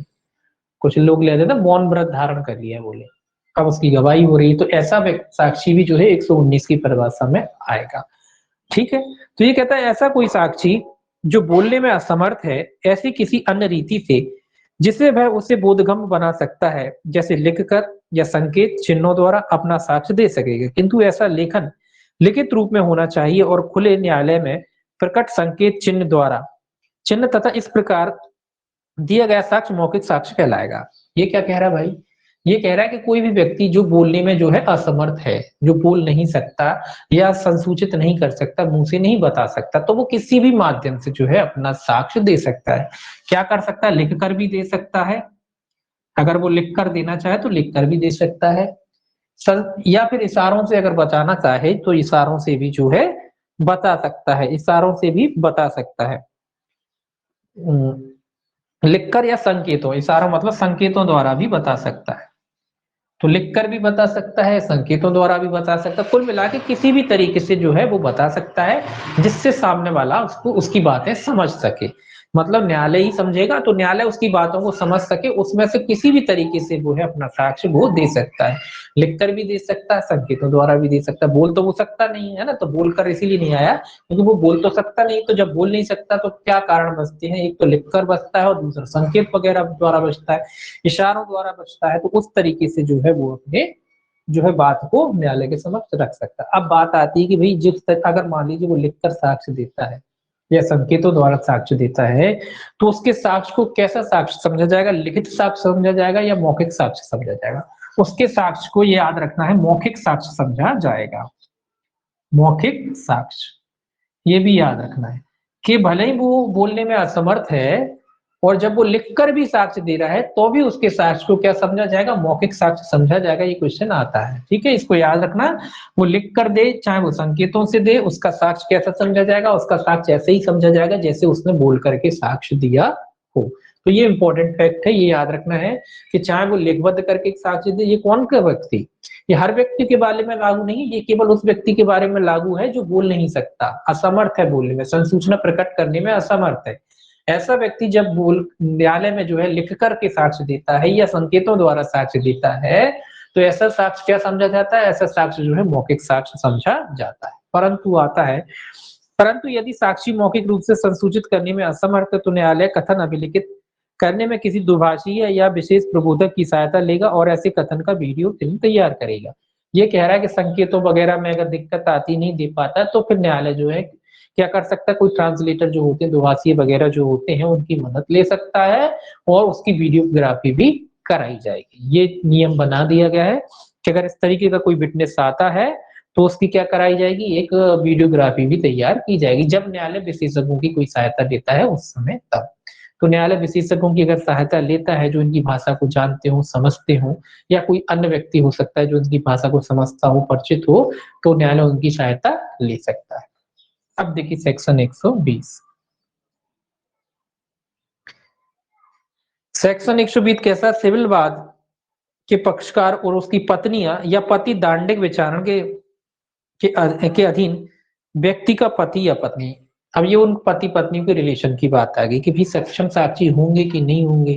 कुछ लोग लेते ना मौन व्रत धारण कर लिया, बोले अब उसकी गवाही हो रही है, तो ऐसा साक्षी भी जो है 119 की परिभाषा में आएगा, ठीक है। तो ये कहता है ऐसा कोई साक्षी जो बोलने में असमर्थ है, ऐसी किसी अन्य रीति से जिसे वह उसे बोधगम्य बना सकता है, जैसे लिखकर या संकेत चिन्हों द्वारा अपना साक्ष्य दे सकेगा, किंतु ऐसा लेखन लिखित रूप में होना चाहिए और खुले न्यायालय में प्रकट संकेत चिन्ह द्वारा, चिन्ह तथा इस प्रकार दिया गया साक्ष्य मौखिक साक्ष्य कहलाएगा। ये क्या कह रहा है भाई, ये कह रहा है कि कोई भी व्यक्ति जो बोलने में जो है असमर्थ है, जो बोल नहीं सकता या संसूचित नहीं कर सकता, मुंह से नहीं बता सकता, तो वो किसी भी माध्यम से जो है अपना साक्ष्य दे सकता है। क्या कर सकता है, लिख कर भी दे सकता है, अगर वो लिख कर देना चाहे तो लिख कर भी दे सकता है, या फिर इशारों से अगर बताना चाहे तो इशारों से भी जो है बता सकता है, इशारों से भी बता सकता है। लिखकर या संकेतों, इशारा मतलब संकेतों द्वारा भी बता सकता है, तो लिखकर भी बता सकता है, संकेतों द्वारा भी बता सकता है, कुल मिला के किसी भी तरीके से जो है वो बता सकता है जिससे सामने वाला उसको उसकी बातें समझ सके। मतलब न्यायालय ही समझेगा तो न्यायालय उसकी बातों को समझ सके, उसमें से किसी भी तरीके से वो है अपना साक्ष्य वो दे सकता है। लिखकर भी दे सकता है, संकेतों द्वारा भी दे सकता है, बोल तो वो सकता नहीं है ना, तो बोलकर इसीलिए नहीं आया क्योंकि वो बोल तो सकता नहीं, तो जब बोल नहीं सकता तो क्या कारण बचते हैं, एक तो लिखकर बचता है और दूसरा संकेत वगैरह द्वारा बचता है, इशारों द्वारा बचता है, तो उस तरीके से जो है वो अपने जो है बात को न्यायालय के समक्ष रख सकता है। अब बात आती है कि भाई जिस तक अगर मान लीजिए वो लिखकर साक्ष्य देता है या संकेतों द्वारा साक्ष्य देता है, तो उसके साक्ष्य को कैसा साक्ष्य समझा जाएगा, लिखित साक्ष्य समझा जाएगा या मौखिक साक्ष्य समझा जाएगा। उसके साक्ष्य को ये याद रखना है, मौखिक साक्ष्य समझा जाएगा, मौखिक साक्ष्य, ये भी याद रखना है कि भले ही वो बोलने में असमर्थ है और जब वो लिखकर भी साक्ष्य दे रहा है तो भी उसके साक्ष्य को क्या समझा जाएगा, मौखिक साक्ष्य समझा जाएगा। ये क्वेश्चन आता है, ठीक है, इसको याद रखना। वो लिख कर दे चाहे वो संकेतों से दे, उसका साक्ष्य कैसा समझा जाएगा, उसका साक्ष्य ऐसे ही समझा जाएगा जैसे उसने बोल करके साक्ष्य दिया हो। तो ये इंपॉर्टेंट फैक्ट है, ये याद रखना है कि चाहे वो लिखबद्ध करके साक्ष्य दे, ये कौन का व्यक्ति, ये हर व्यक्ति के बारे में लागू नहीं, ये केवल उस व्यक्ति के बारे में लागू है जो बोल नहीं सकता, असमर्थ है बोलने में, संसूचना प्रकट करने में असमर्थ है। ऐसा व्यक्ति जब बोल न्यायालय में जो है लिख करके साक्ष्य देता है या संकेतों द्वारा साक्ष्य देता है, तो ऐसा साक्ष्य क्या समझा जाता है, ऐसा साक्ष्य जो है मौखिक साक्ष्य समझा जाता है। परंतु आता है, परंतु यदि साक्षी मौखिक रूप से संसूचित करने में असमर्थ है तो न्यायालय कथन अभिलिखित करने में किसी दुभाषी या विशेष प्रबोधक की सहायता लेगा और ऐसे कथन का वीडियो फिल्म तैयार करेगा। ये कह रहा है कि संकेतों वगैरह में अगर दिक्कत आती नहीं दे पाता तो फिर न्यायालय जो है क्या कर सकता है, कोई ट्रांसलेटर जो होते हैं, दुभाषी वगैरह जो होते हैं, उनकी मदद ले सकता है और उसकी वीडियोग्राफी भी कराई जाएगी। ये नियम बना दिया गया है कि अगर इस तरीके का कोई विटनेस आता है तो उसकी क्या कराई जाएगी, एक वीडियोग्राफी भी तैयार की जाएगी, जब न्यायालय विशेषज्ञों की कोई सहायता लेता है उस समय तब। तो न्यायालय विशेषज्ञों की अगर सहायता लेता है जो इनकी भाषा को जानते हो, समझते हो, या कोई अन्य व्यक्ति हो सकता है जो इनकी भाषा को समझता हो, परिचित हो, तो न्यायालय उनकी सहायता ले सकता है। अब देखिए सेक्शन 120, सेक्शन 120 कैसा, सिविल वाद के पक्षकार और उसकी पत्नियां या पति दांडिक विचारण के अधीन व्यक्ति का पति या पत्नी। अब ये उन पति पत्नी के रिलेशन की बात आ गई कि भी सक्षम साक्षी होंगे कि नहीं होंगे,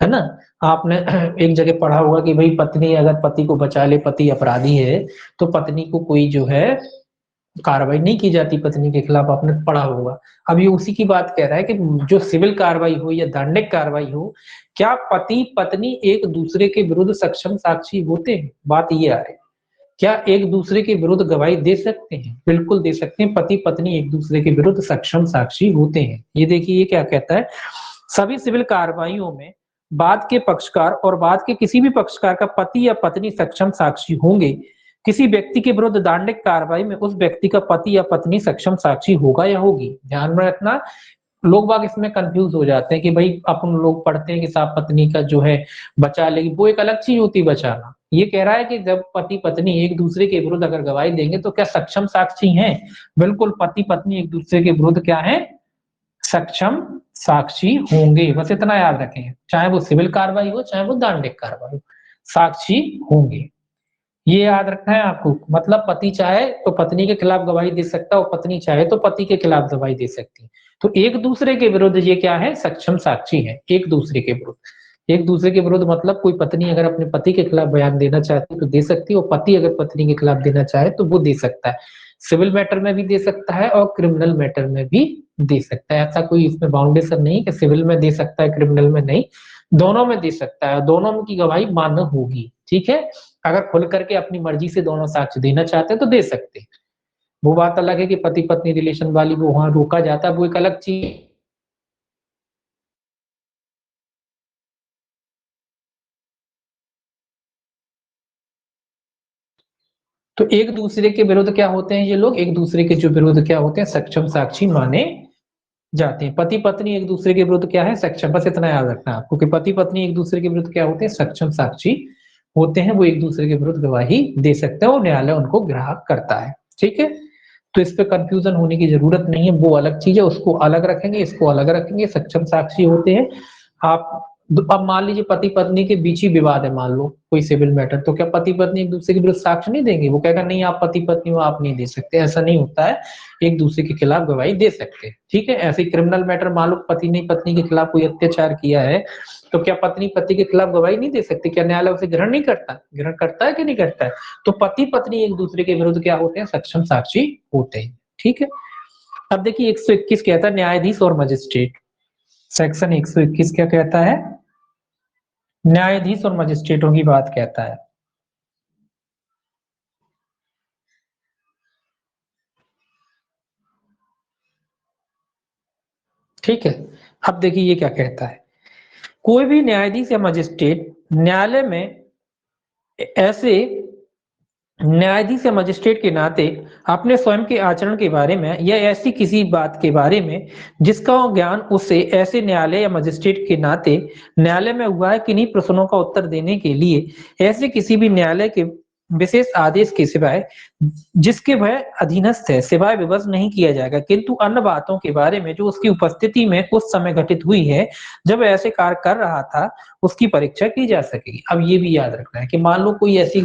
है ना। आपने एक जगह पढ़ा होगा कि भाई पत्नी अगर पति को बचा ले, पति अपराधी है, तो पत्नी को कोई जो है कार्रवाई नहीं की जाती पत्नी के खिलाफ, आपने पढ़ा होगा। अब ये उसी की बात कह रहा है कि जो सिविल कार्रवाई हो या दंडिक कार्रवाई हो, क्या पति पत्नी एक दूसरे के विरुद्ध सक्षम साक्षी होते हैं? बात ये आ रही है, क्या एक दूसरे के विरुद्ध गवाही दे सकते हैं? बिल्कुल दे सकते हैं, पति पत्नी एक दूसरे के विरुद्ध सक्षम साक्षी होते हैं। ये देखिए ये क्या कहता है, सभी सिविल कार्रवाइयों में बाद के पक्षकार और बाद के किसी भी पक्षकार का पति या पत्नी सक्षम साक्षी होंगे। किसी व्यक्ति के विरुद्ध दांडिक कार्रवाई में उस व्यक्ति का पति या पत्नी सक्षम साक्षी होगा या होगी। ध्यान में रखना, लोग बाग इसमें कंफ्यूज हो जाते हैं कि भाई अपन लोग पढ़ते हैं कि साहब पत्नी का जो है बचा लेगी, वो एक अलग चीज होती बचाना। ये कह रहा है कि जब पति पत्नी एक दूसरे के विरुद्ध अगर गवाही देंगे तो क्या सक्षम साक्षी हैं? बिल्कुल, पति पत्नी एक दूसरे के विरुद्ध क्या है? सक्षम साक्षी होंगे। बस इतना याद रखें, चाहे वो सिविल कार्रवाई हो चाहे वो दांडिक कार्रवाई हो, साक्षी होंगे। ये याद रखना है आपको। मतलब पति चाहे तो पत्नी के खिलाफ गवाही दे सकता है और पत्नी चाहे तो पति के खिलाफ गवाही दे सकती है। तो एक दूसरे के विरुद्ध ये क्या है? सक्षम साक्षी है। एक दूसरे के विरुद्ध, एक दूसरे के विरुद्ध मतलब कोई पत्नी अगर अपने पति के खिलाफ बयान देना चाहती है तो दे सकती है, और पति अगर पत्नी के खिलाफ देना चाहे तो वो दे सकता है। सिविल मैटर में भी दे सकता है और क्रिमिनल मैटर में भी दे सकता है। ऐसा कोई इसमें बाउंडेशन नहीं कि सिविल में दे सकता है क्रिमिनल में नहीं, दोनों में दे सकता है, दोनों में की गवाही मान्य होगी। ठीक है, अगर खुल करके अपनी मर्जी से दोनों साक्ष्य देना चाहते हैं तो दे सकते हैं। वो बात अलग है कि पति पत्नी रिलेशन वाली वो वहां रोका जाता है, वो एक अलग चीज। तो एक दूसरे के विरुद्ध क्या होते हैं ये लोग? एक दूसरे के जो विरुद्ध क्या होते हैं? सक्षम साक्षी माने जाते हैं। पति पत्नी एक दूसरे के विरुद्ध क्या है? सक्षम। बस इतना याद रखना है आपको कि पति पत्नी एक दूसरे के विरुद्ध क्या होते हैं? सक्षम साक्षी होते हैं। वो एक दूसरे के विरुद्ध गवाही दे सकते हैं और न्यायालय उनको ग्राहक करता है। ठीक है, तो इस पे कंफ्यूजन होने की जरूरत नहीं है, वो अलग चीज है, उसको अलग रखेंगे, इसको अलग रखेंगे। सक्षम साक्षी होते हैं। आप अब मान लीजिए पति पत्नी के बीच ही विवाद है, मान लो कोई सिविल मैटर, तो क्या पति पत्नी एक दूसरे के विरुद्ध साक्ष्य नहीं देंगे? वो कहेगा नहीं आप पति पत्नी हो, आप नहीं दे सकते। ऐसा नहीं होता है, एक दूसरे के खिलाफ गवाही दे सकते हैं। ठीक है, ऐसे क्रिमिनल मैटर मान लो पति ने पत्नी के खिलाफ कोई अत्याचार किया है, तो क्या पत्नी पति के खिलाफ गवाही नहीं दे सकती? क्या न्यायालय उसे ग्रहण नहीं करता? ग्रहण करता है कि नहीं करता है? तो पति पत्नी एक दूसरे के विरुद्ध क्या होते हैं? सक्षम साक्षी होते हैं। ठीक है, अब देखिए 121 कहता है न्यायाधीश और मजिस्ट्रेट। सेक्शन 121 क्या कहता है? न्यायाधीश और मजिस्ट्रेटों की बात कहता है। ठीक है, अब देखिए ये क्या कहता है, कोई भी न्यायाधीश या मजिस्ट्रेट न्यायालय में ऐसे न्यायाधीश या मजिस्ट्रेट के नाते अपने स्वयं के आचरण के बारे में या ऐसी किसी बात के बारे में जिसका ज्ञान उसे ऐसे न्यायालय या मजिस्ट्रेट के नाते न्यायालय में हुआ है, किन्हीं प्रश्नों का उत्तर देने के लिए ऐसे किसी भी न्यायालय के विशेष आदेश के सिवाय जिसके वह अधीनस्थ है सिवाय विवश नहीं किया जाएगा, किंतु अन्य बातों के बारे में जो उसकी उपस्थिति में उस समय घटित हुई है जब ऐसे कार्य कर रहा था उसकी परीक्षा की जा सकेगी। अब ये भी याद रखना है कि मान लो कोई ऐसी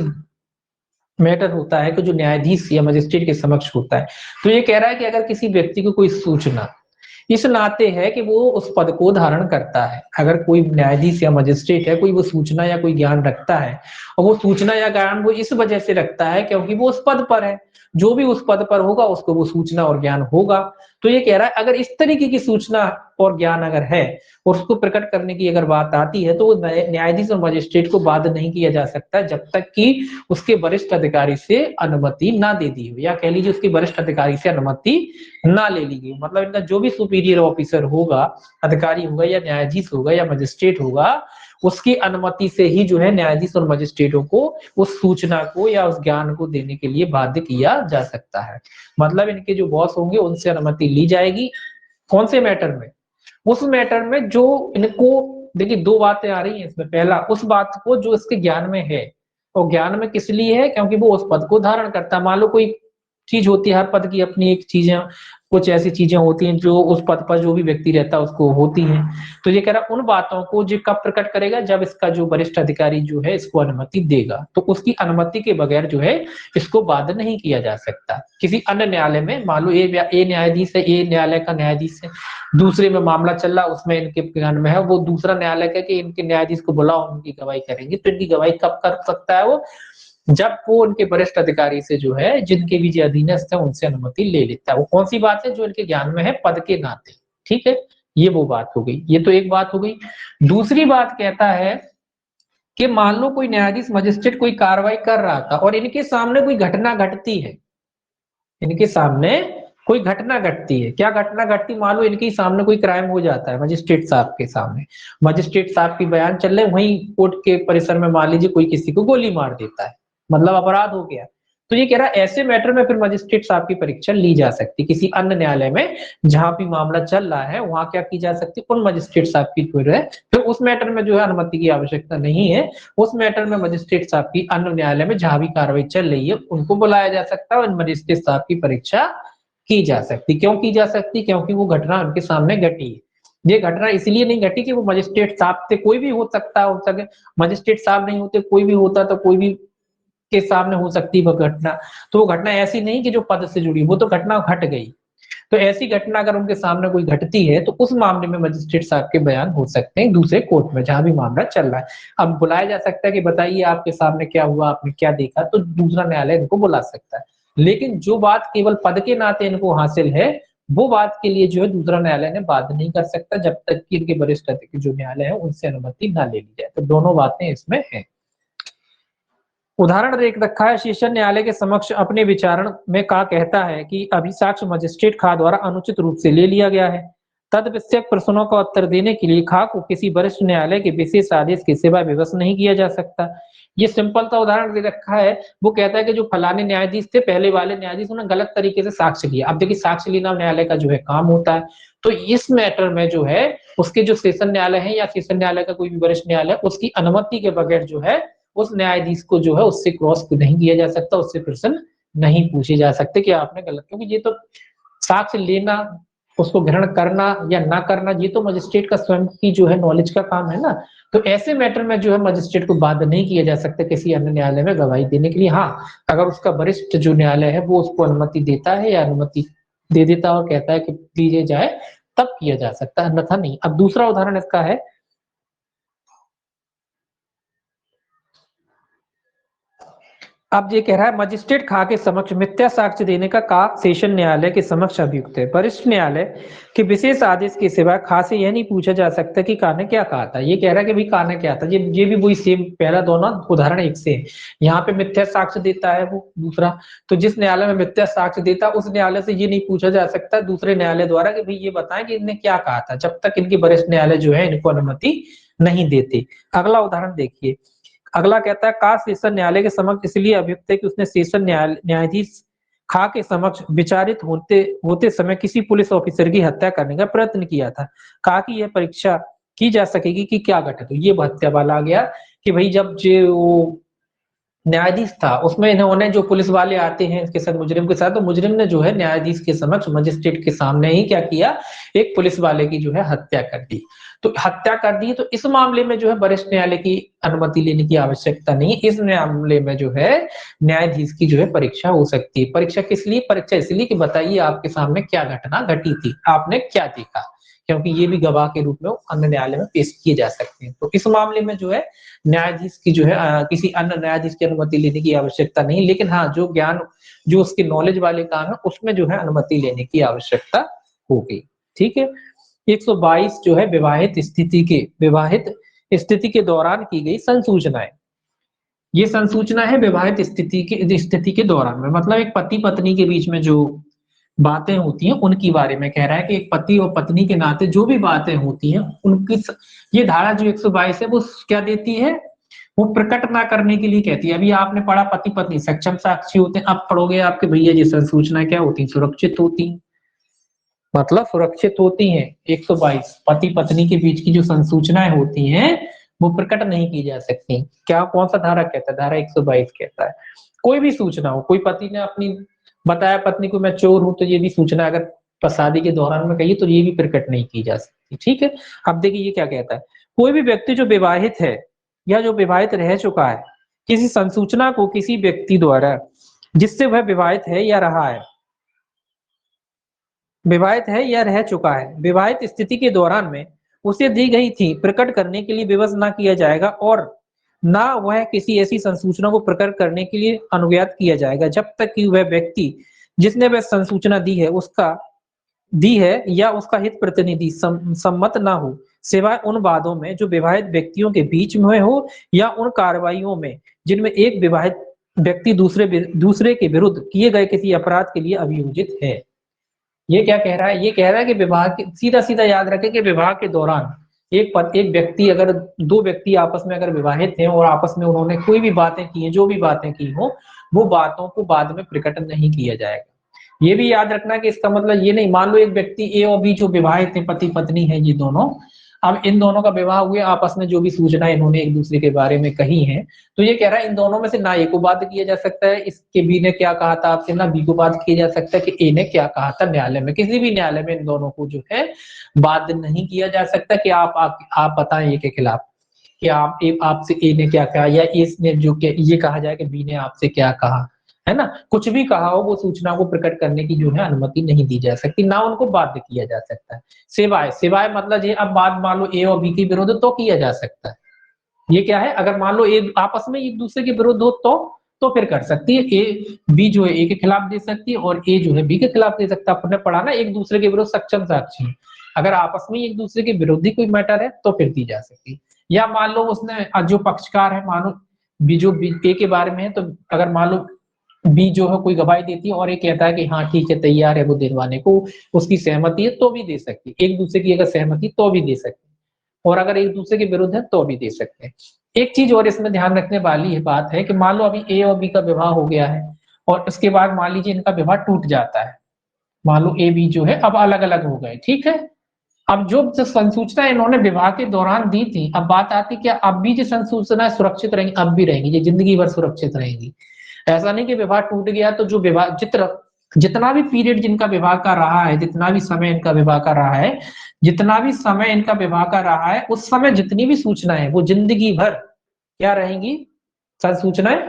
मैटर होता है कि जो न्यायाधीश या मजिस्ट्रेट के समक्ष होता है, तो ये कह रहा है कि अगर किसी व्यक्ति को कोई सूचना इस नाते है कि वो उस पद को धारण करता है, अगर कोई न्यायाधीश या मजिस्ट्रेट है, कोई वो सूचना या कोई ज्ञान रखता है, और वो सूचना या ज्ञान वो इस वजह से रखता है क्योंकि वो उस पद पर है, जो भी उस पद पर होगा उसको वो सूचना और ज्ञान होगा। तो ये कह रहा है अगर इस तरीके की सूचना और ज्ञान अगर है और उसको प्रकट करने की अगर बात आती है तो वो न्यायाधीश और मजिस्ट्रेट को बाध्य नहीं किया जा सकता जब तक कि उसके वरिष्ठ अधिकारी से अनुमति ना दे दी हो, या कह लीजिए उसके वरिष्ठ अधिकारी से अनुमति ना ले ली गई। मतलब इनका जो भी सुपीरियर ऑफिसर होगा, अधिकारी होगा या न्यायाधीश होगा या मजिस्ट्रेट होगा, उसकी अनुमति से ही जो है न्यायाधीश और मजिस्ट्रेटों को उस सूचना को या उस ज्ञान को देने के लिए बाध्य किया जा सकता है। मतलब इनके जो बॉस होंगे उनसे अनुमति ली जाएगी। कौन से मैटर में? उस मैटर में जो इनको, देखिए दो बातें आ रही हैं इसमें। पहला, उस बात को जो इसके ज्ञान में है, और ज्ञान में किस लिए है? क्योंकि वो उस पद को धारण करता है। मान लो कोई चीज होती है, हर पद की अपनी एक चीजें, कुछ ऐसी चीजें होती हैं जो उस पद पर जो भी व्यक्ति रहता है उसको होती हैं। तो ये कह रहा उन बातों को जो कब प्रकट करेगा, जब इसका जो वरिष्ठ अधिकारी जो है इसको अनुमति देगा, तो उसकी अनुमति के बगैर जो है इसको बाध्य नहीं किया जा सकता। किसी अन्य न्यायालय में मान लो ए न्यायाधीश है, ए न्यायालय का न्यायाधीश है, दूसरे में मामला चल रहा, उसमें इनके ज्ञान में है, वो दूसरा न्यायालय का कि इनके न्यायाधीश को बुलाओ, उनकी गवाही करेंगे, तो इनकी गवाही कब कर सकता है वो, जब वो उनके वरिष्ठ अधिकारी से जो है, जिनके भी जो अधीनस्थ है उनसे अनुमति ले लेता है। वो कौन सी बात है, जो इनके ज्ञान में है पद के नाते। ठीक है, ये वो बात हो गई, ये तो एक बात हो गई। दूसरी बात कहता है कि मान लो कोई न्यायाधीश मजिस्ट्रेट कोई कार्रवाई कर रहा था और इनके सामने कोई घटना घटती है, इनके सामने कोई घटना घटती है, क्या घटना घटती, मान लो इनके सामने कोई क्राइम हो जाता है मजिस्ट्रेट साहब के सामने, मजिस्ट्रेट साहब की बयान चल रहे, वहीं कोर्ट के परिसर में मान लीजिए कोई किसी को गोली मार देता है, मतलब अपराध हो गया। तो ये कह रहा है ऐसे मैटर में फिर मजिस्ट्रेट साहब की परीक्षा ली जा सकती, किसी अन्य न्यायालय में जहां भी मामला चल रहा है वहां क्या की जा सकती, उन मजिस्ट्रेट साहब की जो है, फिर उस मैटर में जो है अनुमति की आवश्यकता नहीं है, उस मैटर में मजिस्ट्रेट साहब की अन्य न्यायालय में जहां भी कार्रवाई चल रही है उनको बुलाया जा सकता है और मजिस्ट्रेट साहब की परीक्षा की जा सकती। क्यों की जा सकती, क्योंकि वो घटना उनके सामने घटी है। ये घटना इसलिए नहीं घटी कि वो मजिस्ट्रेट साहब थे, कोई भी हो सकता हो सके, मजिस्ट्रेट साहब नहीं होते, कोई भी होता तो कोई भी के सामने हो सकती वो घटना, तो वो घटना ऐसी नहीं कि जो पद से जुड़ी, वो तो घटना घट गई। तो ऐसी घटना अगर उनके सामने कोई घटती है तो उस मामले में मजिस्ट्रेट साहब के बयान हो सकते हैं दूसरे कोर्ट में जहां भी मामला चल रहा है। अब बुलाया जा सकता है कि बताइए आपके सामने क्या हुआ, आपने क्या देखा, तो दूसरा न्यायालय इनको बुला सकता है। लेकिन जो बात केवल पद के नाते इनको हासिल है, वो बात के लिए जो है दूसरा न्यायालय ने बात नहीं कर सकता जब तक कि इनके वरिष्ठ जो न्यायालय है उनसे अनुमति ना ले ली जाए। तो दोनों बातें इसमें है। उदाहरण देख रखा है, सेशन न्यायालय के समक्ष अपने विचारण में का कहता है कि अभिसाक्ष मजिस्ट्रेट खा द्वारा अनुचित रूप से ले लिया गया है। तद विषयक प्रश्नों का उत्तर देने के लिए खा को किसी वरिष्ठ न्यायालय के विशेष आदेश के सिवा विवश नहीं किया जा सकता। ये सिंपल सा उदाहरण दे रखा है। वो कहता है कि जो फलाने न्यायाधीश थे, पहले वाले न्यायाधीश, उन्होंने गलत तरीके से साक्ष्य लिया। अब देखिए साक्ष्य लेना न्यायालय का जो है काम होता है, तो इस मैटर में जो है उसके जो सेशन न्यायालय है या सेशन न्यायालय का कोई भी वरिष्ठ न्यायालय, उसकी अनुमति के बगैर जो है उस न्यायाधीश को जो है उससे क्रॉस नहीं किया जा सकता, उससे प्रश्न नहीं पूछे जा सकते कि आपने गलत, क्योंकि ये तो साक्ष्य लेना, उसको ग्रहण करना या ना करना, ये तो मजिस्ट्रेट का स्वयं की जो है नॉलेज का काम है ना। तो ऐसे मैटर में जो है मजिस्ट्रेट को बाध्य नहीं किया जा सकता किसी अन्य न्यायालय में गवाही देने के लिए। हाँ, अगर उसका वरिष्ठ जो न्यायालय है वो उसको अनुमति देता है या अनुमति दे देता है और कहता है कि दीजिए जाए, तब किया जा सकता है, अन्यथा नहीं। अब दूसरा उदाहरण इसका है, अब ये कह रहा है मजिस्ट्रेट खा के समक्ष मिथ्या साक्ष्य देने का सेशन न्यायालय के समक्ष अभियुक्त है। वरिष्ठ न्यायालय के विशेष आदेश के सिवा खा से यह नहीं पूछा जा सकता कि खा ने क्या कहा था। ये कह रहा है कि भाई खा ने क्या था, ये भी वही सेम, पहला दोनों उदाहरण एक से है। यहाँ पे मिथ्या साक्ष्य देता है वो दूसरा, तो जिस न्यायालय में मिथ्या साक्ष्य देता उस न्यायालय से ये नहीं पूछा जा सकता दूसरे न्यायालय द्वारा कि भाई ये बताएं कि इनने क्या कहा था, जब तक इनके वरिष्ठ न्यायालय जो है इनको अनुमति नहीं देते। अगला उदाहरण देखिए, अगला कहता है का सेशन न्यायालय के समक्ष इसलिए अभियुक्त है कि उसने सेशन न्यायाधीश खा के समक्ष विचारित होते होते समय किसी पुलिस ऑफिसर की हत्या करने का प्रयत्न किया था। कहा कि यह परीक्षा की जा सकेगी कि क्या घटित हो। ये हत्या वाला आ गया कि भाई जब जो न्यायाधीश था उसमें इन्होंने, जो पुलिस वाले आते हैं इसके साथ मुजरिम के साथ, तो मुजरिम ने जो है न्यायाधीश के समक्ष मजिस्ट्रेट के सामने ही क्या किया, एक पुलिस वाले की जो है हत्या कर दी। तो हत्या कर दी, तो इस मामले में जो है वरिष्ठ न्यायालय की अनुमति लेने की आवश्यकता नहीं। इस मामले में जो है न्यायाधीश की जो है परीक्षा हो सकती है। परीक्षा किस लिए, परीक्षा इसलिए कि बताइए आपके सामने क्या घटना घटी थी, आपने क्या देखा, क्योंकि ये भी गवाह के रूप में अन्य न्यायालय में पेश किए जा सकते हैं। तो इस मामले में जो है न्यायाधीश की जो है किसी अन्य न्यायाधीश की अनुमति लेने की आवश्यकता नहीं। लेकिन हाँ, जो ज्ञान, जो उसके नॉलेज वाले काम है उसमें जो है अनुमति लेने की आवश्यकता होगी। ठीक है। 122 जो है विवाहित स्थिति के दौरान की गई संसूचनाएं। ये संसूचना है विवाहित स्थिति के दौरान में, मतलब एक पति पत्नी के बीच में जो बातें होती हैं उनकी बारे में कह रहा है कि एक पति और पत्नी के नाते जो भी बातें होती हैं उनकी, ये धारा जो 122 है वो क्या देती है, वो प्रकट ना करने के लिए कहती है। अभी आपने पढ़ा पति पत्नी सक्षम साक्षी होते हैं, अब पढ़ोगे आपके भैया जी संसूचना क्या होती है, सुरक्षित होती है, मतलब सुरक्षित होती हैं। 122 पति पत्नी के बीच की जो संसूचनाएं होती हैं वो प्रकट नहीं की जा सकती। क्या, कौन सा धारा कहता है, धारा 122 कहता है कोई भी सूचना हो, कोई पति ने अपनी बताया पत्नी को मैं चोर हूं, तो ये भी सूचना अगर शादी के दौरान में कही तो ये भी प्रकट नहीं की जा सकती। ठीक है, अब देखिए ये क्या कहता है, कोई भी व्यक्ति जो विवाहित है या जो विवाहित रह चुका है, किसी संसूचना को किसी व्यक्ति द्वारा जिससे वह विवाहित है या रहा है, विवाहित है या रह चुका है, विवाहित स्थिति के दौरान में उसे दी गई थी प्रकट करने के लिए विवश ना किया जाएगा, और ना वह किसी ऐसी संसूचना को प्रकट करने के लिए अनुज्ञात किया जाएगा जब तक कि वह व्यक्ति जिसने वह संसूचना दी है या उसका हित प्रतिनिधि सम्मत ना हो, सिवाय उन वादों में जो विवाहित व्यक्तियों के बीच में हो या उन कार्रवाइयों में जिनमें एक विवाहित व्यक्ति दूसरे के विरुद्ध किए गए किसी अपराध के लिए अभियोजित है। ये क्या कह रहा है, ये कह रहा है कि विवाह के, सीधा सीधा याद रखें कि विवाह के दौरान एक व्यक्ति, अगर दो व्यक्ति आपस में अगर विवाहित हैं और आपस में उन्होंने कोई भी बातें की हैं, जो भी बातें की हो, वो बातों को बाद में प्रकट नहीं किया जाएगा। ये भी याद रखना कि इसका मतलब ये नहीं, मान लो एक व्यक्ति ए और बी जो विवाहित है, पति पत्नी है ये दोनों, अब इन दोनों का विवाह हुए, आपस में जो भी सूचना इन्होंने एक दूसरे के बारे में कही है, तो ये कह रहा है इन दोनों में से ना ए को बात किया जा सकता है इसके बी ने क्या कहा था आपसे, ना बी को बात किया जा सकता है कि ए ने क्या कहा था न्यायालय में, किसी भी न्यायालय में इन दोनों को जो है बात नहीं किया जा सकता कि आप बताएं ए के खिलाफ कि आपसे ए ने क्या कहा, या इसने जो ये कहा जाए कि बी ने आपसे क्या कहा, है ना, कुछ भी कहा हो वो सूचना को प्रकट करने की जो है अनुमति नहीं दी जा सकती, ना उनको बाध्य किया जा सकता है। सिवाय मतलब ये, अब बात मान लो ए और बी के विरुद्ध तो किया जा सकता है। ये क्या है, अगर मान लो ए आपस में एक दूसरे के विरुद्ध हो तो फिर कर सकती है, ए बी जो है ए के खिलाफ दे सकती है और ए जो है बी के खिलाफ दे सकता है। आपने पढ़ा ना, एक दूसरे के विरुद्ध सक्षम साक्षी, अगर आपस में एक दूसरे के विरुद्ध ही कोई मैटर है तो फिर दी जा सकती है। या मान लो उसने जो पक्षकार है, मानो बी जो बी ए के बारे में है, तो अगर मान लो बी जो है कोई गवाही देती है और ये कहता है कि हाँ ठीक है तैयार है वो दिलवाने को, उसकी सहमति है तो भी दे सकती है, एक दूसरे की अगर सहमति तो भी दे सकते हैं, और अगर एक दूसरे के विरुद्ध है तो भी दे सकते हैं। एक चीज और इसमें ध्यान रखने वाली है बात है कि मान लो अभी ए और बी का विवाह हो गया है और उसके बाद मान लीजिए इनका विवाह टूट जाता है, मान लो ए बी जो है अब अलग अलग हो गए, ठीक है, अब जो संसूचना इन्होंने विवाह के दौरान दी थी, अब बात आती क्या अब भी जो संसूचना सुरक्षित रहेंगी, अब भी रहेंगी, ये जिंदगी भर सुरक्षित रहेंगी। ऐसा नहीं कि विवाह टूट गया तो जो विवाह जितना भी पीरियड जिनका विवाह का रहा है, जितना भी समय इनका विवाह का रहा है, जितना भी समय इनका विवाह का रहा है, उस समय जितनी भी सूचनाएं वो जिंदगी भर क्या रहेंगी, सूचनाएं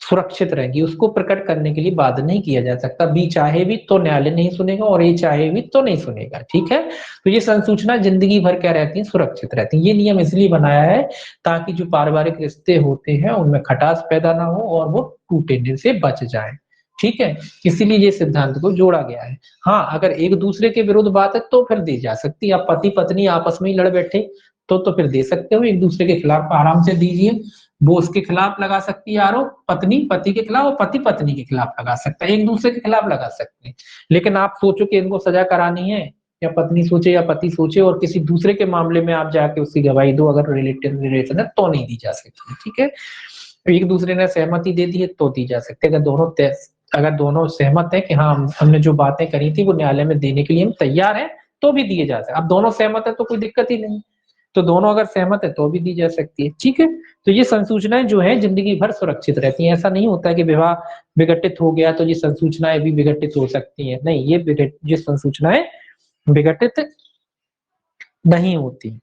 सुरक्षित रहेंगी, उसको प्रकट करने के लिए बाध्य नहीं किया जा सकता। बी चाहे भी तो न्यायालय नहीं सुनेगा और ए चाहे भी तो नहीं सुनेगा, ठीक है। तो ये संसूचना जिंदगी भर क्या रहती है, सुरक्षित रहती है। ये नियम इसलिए बनाया है ताकि जो पारिवारिक रिश्ते होते हैं उनमें खटास पैदा ना हो और वो टूटने से बच जाए, ठीक है, इसीलिए ये सिद्धांत को जोड़ा गया है। हाँ, अगर एक दूसरे के विरुद्ध बात है तो फिर दी जा सकती है, आप पति पत्नी आपस में ही लड़ बैठे तो फिर दे सकते हो, एक दूसरे के खिलाफ आराम से दीजिए, वो उसके खिलाफ लगा सकती है आरोप, पत्नी पति के खिलाफ और पति पत्नी के खिलाफ लगा सकता है, एक दूसरे के खिलाफ लगा सकते हैं। लेकिन आप सोचो कि इनको सजा करानी है, या पत्नी सोचे या पति सोचे और किसी दूसरे के मामले में आप जाके उसकी गवाही दो, अगर रिलेटेड रिलेशन है तो नहीं दी जा सकती, ठीक है। एक दूसरे ने सहमति दे दी है तो दी जा सकती है, अगर दोनों सहमत है कि हाँ हमने जो बातें करी थी वो न्यायालय में देने के लिए हम तैयार हैं तो भी दिए जा सकते। अब दोनों सहमत है तो कोई दिक्कत ही नहीं, तो दोनों अगर सहमत है तो भी दी जा सकती है, ठीक है। तो ये संसूचनाएं जो है जिंदगी भर सुरक्षित रहती हैं, ऐसा नहीं होता है कि विवाह विघटित हो गया तो ये संसूचनाएं भी विघटित हो सकती हैं, नहीं, ये संसूचनाएं विघटित नहीं होती,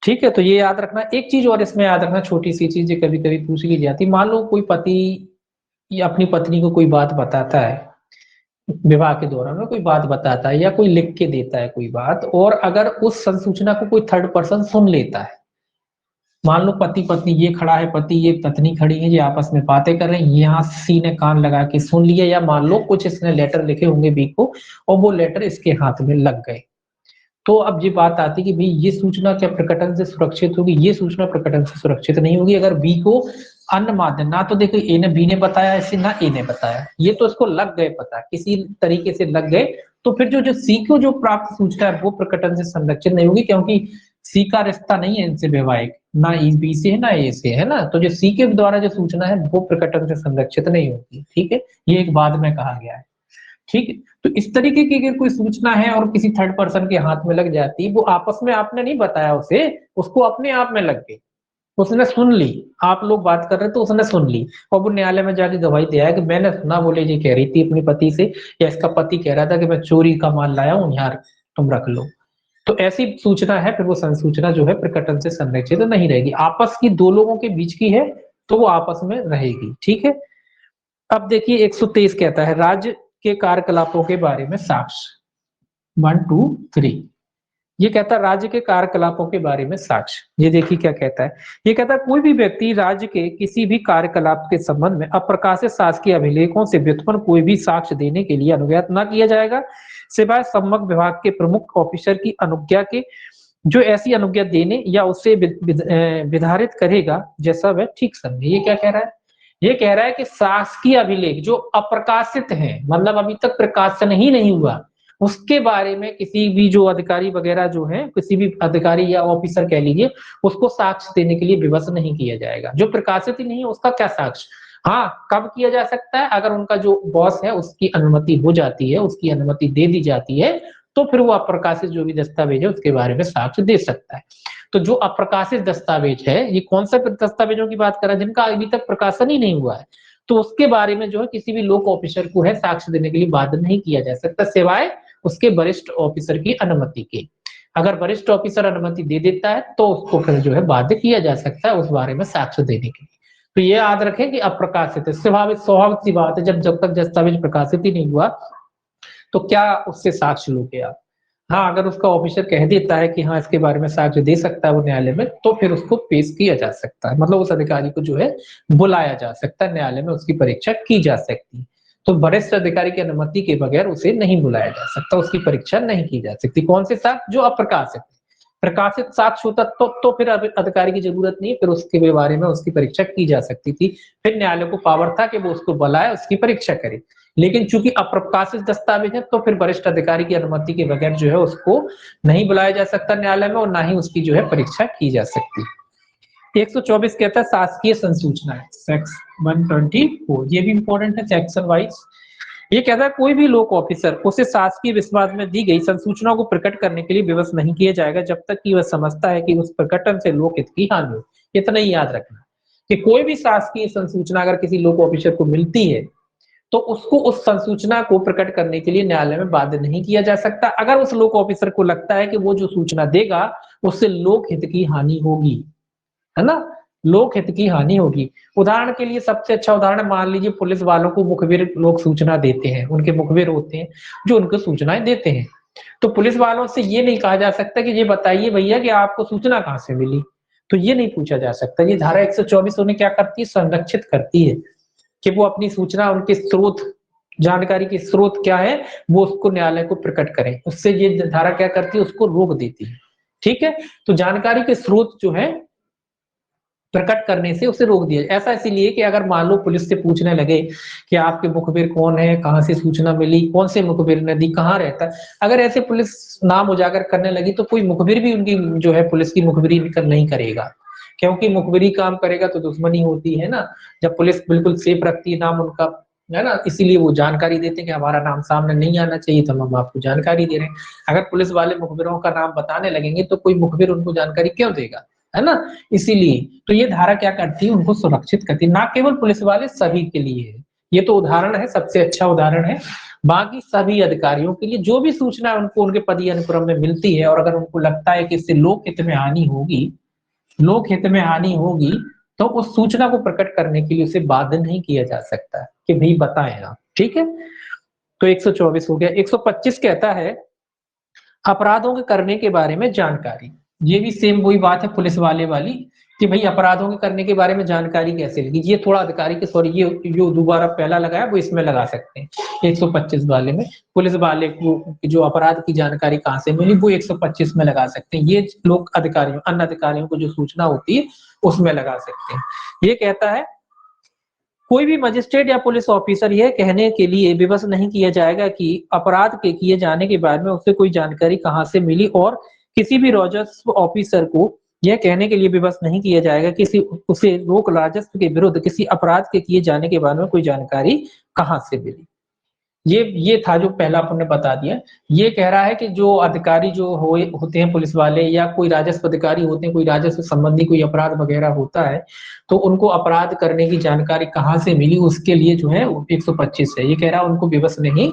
ठीक है। तो ये याद रखना। एक चीज और इसमें याद रखना, छोटी सी चीज कभी कभी पूछ ली जाती, मान लो कोई पति या अपनी पत्नी को कोई बात बताता है, विवाह के दौरान में कोई बात बताता है या कोई लिख के देता है कोई बात, और अगर उस संसूचना को कोई थर्ड पर्सन सुन लेता है, मान लो पति पत्नी ये खड़ा है, पति ये पत्नी खड़ी है, ये आपस में बातें कर रहे हैं, यहाँ सी ने कान लगा के सुन लिया, या मान लो कुछ इसने लेटर लिखे होंगे बी को और वो लेटर इसके हाथ में लग गए, तो अब ये बात आती कि भाई ये सूचना क्या प्रकटन से सुरक्षित होगी, ये सूचना प्रकटन से सुरक्षित नहीं होगी अगर बी को अन्य माध्यम, ना तो देखो ए ने बी ने बताया इसे, ना ए ने बताया, ये तो इसको लग गए पता, किसी तरीके से लग गए, तो फिर जो जो सी को जो प्राप्त सूचना है वो प्रकटन से संरक्षित नहीं होगी, क्योंकि सी का रिश्ता नहीं है इनसे वैवाहिक, ना बी से है ना ए से, है ना, तो जो सी के द्वारा जो सूचना है वो प्रकटन से संरक्षित नहीं होगी, ठीक है, ये एक बाद में कहा गया है, ठीक है। तो इस तरीके की अगर कोई सूचना है और किसी थर्ड पर्सन के हाथ में लग जाती, वो आपस में आपने नहीं बताया उसे, उसको अपने आप में लग गई, उसने सुन ली, आप लोग बात कर रहे तो उसने सुन ली और वो न्यायालय में जाके गवाही दे आया कि मैंने सुना, बोले जी कह रही थी अपने पति से, या इसका पति कह रहा था कि मैं चोरी का माल लाया हूँ यार, तुम रख लो। तो ऐसी सूचना है, फिर वो संसूचना जो है प्रकटन से संरक्षित नहीं रहेगी। आपस की दो लोगों के बीच की है तो वो आपस में रहेगी, ठीक है। अब देखिए 123 कहता है राज्य के कार्यकलापों के बारे में साक्ष्य। 1 2 3 ये कहता है राज्य के कार्यकलापों के बारे में साक्ष्य। ये देखिए क्या कहता है, ये कहता है कोई भी व्यक्ति राज्य के किसी भी कार्यकलाप के संबंध में अप्रकाशित शासकीय अभिलेखों से व्युत्पन्न कोई भी साक्ष्य देने के लिए अनुज्ञात न किया जाएगा, सिवाय संबद्ध विभाग के प्रमुख ऑफिसर की अनुज्ञा के, जो ऐसी अनुज्ञा देने या उससे विधारित करेगा जैसा वह ठीक समझे। ये क्या कह रहा है, ये कह रहा है कि शासकीय अभिलेख जो अप्रकाशित है, मतलब अभी तक प्रकाशन ही नहीं हुआ, उसके बारे में किसी भी जो अधिकारी वगैरह जो है, किसी भी अधिकारी या ऑफिसर कह लीजिए, उसको साक्ष्य देने के लिए विवश नहीं किया जाएगा। जो प्रकाशित ही नहीं है उसका क्या साक्ष्य, हाँ कब किया जा सकता है, अगर उनका जो बॉस है उसकी अनुमति हो जाती है, उसकी अनुमति दे दी जाती है, तो फिर वो अप्रकाशित जो भी दस्तावेज है उसके बारे में साक्ष्य दे सकता है। तो जो अप्रकाशित दस्तावेज है, ये कौन सा दस्तावेजों की बात कर रहा है, जिनका अभी तक प्रकाशन ही नहीं हुआ है, तो उसके बारे में जो है किसी भी लोक ऑफिसर को है साक्ष्य देने के लिए बाध्य नहीं किया जा सकता, सिवाय उसके वरिष्ठ ऑफिसर की अनुमति के। अगर वरिष्ठ ऑफिसर अनुमति दे देता है तो उसको फिर जो है बाध्य किया जा सकता है उस बारे में साक्ष्य देने के लिए। तो ये याद रखें कि अप्रकाशित है, स्वाभाविक सी बात है, जब तक दस्तावेज प्रकाशित ही नहीं हुआ तो क्या उससे साक्ष्य लोगे आप। हाँ अगर उसका ऑफिसर कह देता है कि हाँ इसके बारे में साक्ष्य दे सकता है वो न्यायालय में, तो फिर उसको पेश किया जा सकता है, मतलब उस अधिकारी को जो है बुलाया जा सकता है, न्यायालय में उसकी परीक्षा की जा सकती है। तो वरिष्ठ अधिकारी की अनुमति के बगैर उसे नहीं बुलाया जा सकता, उसकी परीक्षा नहीं की जा सकती। कौन से साक्ष्य, जो अप्रकाशित, प्रकाशित साक्ष्य होता तो फिर अधिकारी की जरूरत नहीं, फिर उसके बारे में उसकी परीक्षा की जा सकती थी, फिर न्यायालय को पावर था कि वो उसको बुलाए उसकी परीक्षा करे। लेकिन चूंकि अप्रकाशित दस्तावेज है तो फिर वरिष्ठ अधिकारी की अनुमति के बगैर जो है उसको नहीं बुलाया जा सकता न्यायालय में, और ना ही उसकी जो है परीक्षा की जा सकती। 124 कहता है शासकीय संसूचना, सेक्शन 124, ये भी इंपॉर्टेंट है सेक्शन वाइज। ये कहता है कोई भी लोक ऑफिसर उसे शासकीय विश्वास में दी गई संसूचना को प्रकट करने के लिए विवश नहीं किया जाएगा जब तक कि वह समझता है कि उस प्रकटन से लोक हित की हानि हो। इतना ही याद रखना कि कोई भी शासकीय संसूचना अगर किसी लोक ऑफिसर को मिलती है तो उसको उस संसूचना को प्रकट करने के लिए न्यायालय में बाध्य नहीं किया जा सकता, अगर उस लोक ऑफिसर को लगता है कि वो जो सूचना देगा उससे लोक हित की हानि होगी, है ना, लोक हित की हानि होगी। उदाहरण के लिए सबसे अच्छा उदाहरण मान लीजिए पुलिस वालों को मुखबिर लोग सूचना देते हैं, उनके मुखबिर होते हैं जो उनको सूचनाएं देते हैं। तो पुलिस वालों से ये नहीं कहा जा सकता कि ये बताइए भैया कि आपको सूचना कहाँ से मिली, तो ये नहीं पूछा जा सकता। ये धारा 124 उन्हें क्या करती है, संरक्षित करती है कि वो अपनी सूचना, उनके स्रोत, जानकारी के स्रोत क्या है वो उसको न्यायालय को प्रकट करें। उससे ये धारा क्या करती है, उसको रोक देती है, ठीक है। तो जानकारी के स्रोत जो है प्रकट करने से उसे रोक दिया। ऐसा इसीलिए कि अगर मान लो पुलिस से पूछने लगे कि आपके मुखबिर कौन है, कहाँ से सूचना मिली, कौन से मुखबिर ने दी, कहाँ रहता है, अगर ऐसे पुलिस नाम उजागर करने लगी तो कोई मुखबिर भी उनकी जो है पुलिस की मुखबिरी नहीं करेगा, क्योंकि मुखबिरी काम करेगा तो दुश्मनी होती है ना। जब पुलिस बिल्कुल सेफ रखती है नाम उनका, है ना, इसीलिए वो जानकारी देते हैं कि हमारा नाम सामने नहीं आना चाहिए तो हम आपको जानकारी दे रहे हैं। अगर पुलिस वाले मुखबिरों का नाम बताने लगेंगे तो कोई मुखबिर उनको जानकारी क्यों देगा, है ना। इसीलिए तो ये धारा क्या करती है, उनको सुरक्षित करती है, ना केवल पुलिस वाले, सभी के लिए है। ये तो उदाहरण है, सबसे अच्छा उदाहरण है। बाकी सभी अधिकारियों के लिए जो भी सूचना उनको उनके पद अनुक्रम में मिलती है और अगर उनको लगता है कि इससे लोक हित में हानि होगी, लोक हित में हानि होगी, तो उस सूचना को प्रकट करने के लिए उसे बाध्य नहीं किया जा सकता कि भाई बताएं आप, ठीक है। तो 124 हो गया। 125 कहता है अपराधों के करने के बारे में जानकारी। ये भी सेम वही बात है पुलिस वाले वाली कि भाई अपराधों के करने के बारे में जानकारी कैसे लगी। ये थोड़ा अधिकारी के, सॉरी ये जो दोबारा पहला लगाया वो इसमें लगा सकते हैं 125 वाले में। पुलिस वाले को जो अपराध की जानकारी कहाँ से मिली वो 125 में लगा सकते हैं। ये लोग अधिकारियों, अन्य अधिकारियों को जो सूचना होती है उसमें लगा सकते हैं। ये कहता है कोई भी मजिस्ट्रेट या पुलिस ऑफिसर यह कहने के लिए विवश नहीं किया जाएगा कि अपराध के किए जाने के बाद में उसे कोई जानकारी कहां से मिली, और किसी भी राजस्व ऑफिसर को यह कहने के लिए विवश नहीं किया जाएगा कि उसे लोक राजस्व के विरुद्ध किसी अपराध के किए जाने के बाद में कोई जानकारी कहां से मिली। ये था जो पहला अपन ने बता दिया। ये कह रहा है कि जो अधिकारी जो होते हैं पुलिस वाले या कोई राजस्व अधिकारी होते हैं, कोई राजस्व संबंधी कोई अपराध वगैरह होता है, तो उनको अपराध करने की जानकारी कहाँ से मिली, उसके लिए जो है 125 है। ये कह रहा है उनको विवश नहीं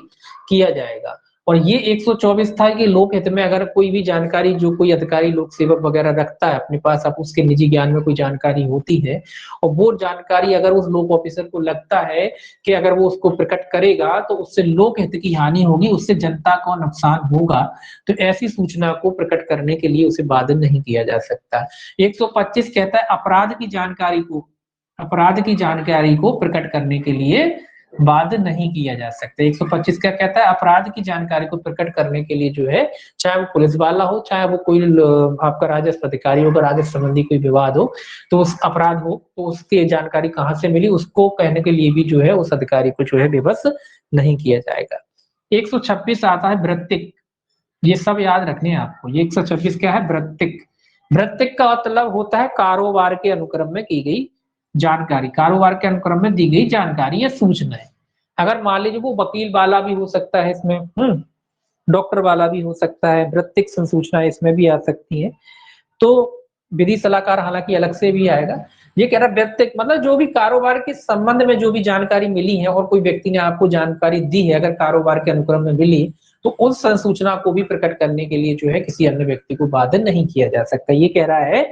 किया जाएगा। और ये 124 था कि लोक हित में अगर कोई भी जानकारी जो कोई अधिकारी लोक सेवक वगैरह रखता है अपने पास, अब उसके निजी ज्ञान में कोई जानकारी होती है और वो जानकारी अगर उस लोक ऑफिसर को लगता है कि अगर वो उसको प्रकट करेगा तो उससे लोक हित की हानि होगी, उससे जनता को नुकसान होगा, तो ऐसी सूचना को प्रकट करने के लिए उसे बाधित नहीं किया जा सकता। 125 कहता है अपराध की जानकारी को प्रकट करने के लिए बाधित नहीं किया जा सकता। 125 क्या कहता है, अपराध की जानकारी को प्रकट करने के लिए जो है, चाहे वो पुलिस वाला हो, चाहे वो कोई आपका राजस्व अधिकारी होगा, राजस्व संबंधी कोई विवाद हो, तो उस अपराध हो तो उसकी जानकारी कहाँ से मिली उसको कहने के लिए भी जो है उस अधिकारी को जो है विवश नहीं किया जाएगा। 126 आता है वृत्तिक। ये सब याद रखने हैं आपको। ये 126 क्या है, वृत्तिक। वृत्तिक का मतलब होता है कारोबार के अनुक्रम में की गई जानकारी, कारोबार के अनुक्रम में दी गई जानकारी या सूचनाएं। अगर मान लीजिए वो वकील वाला भी हो सकता है इसमें, डॉक्टर वाला भी हो सकता है, वृत्तिक संसूचना इसमें भी आ सकती है। तो विधि सलाहकार हालांकि अलग से भी आएगा। ये कह रहा है व्यक्ति मतलब जो भी कारोबार के संबंध में जो भी जानकारी मिली है और कोई व्यक्ति ने आपको जानकारी दी है, अगर कारोबार के अनुक्रम में मिली, तो उस संसूचना को भी प्रकट करने के लिए जो है किसी अन्य व्यक्ति को बाधित नहीं किया जा सकता। ये कह रहा है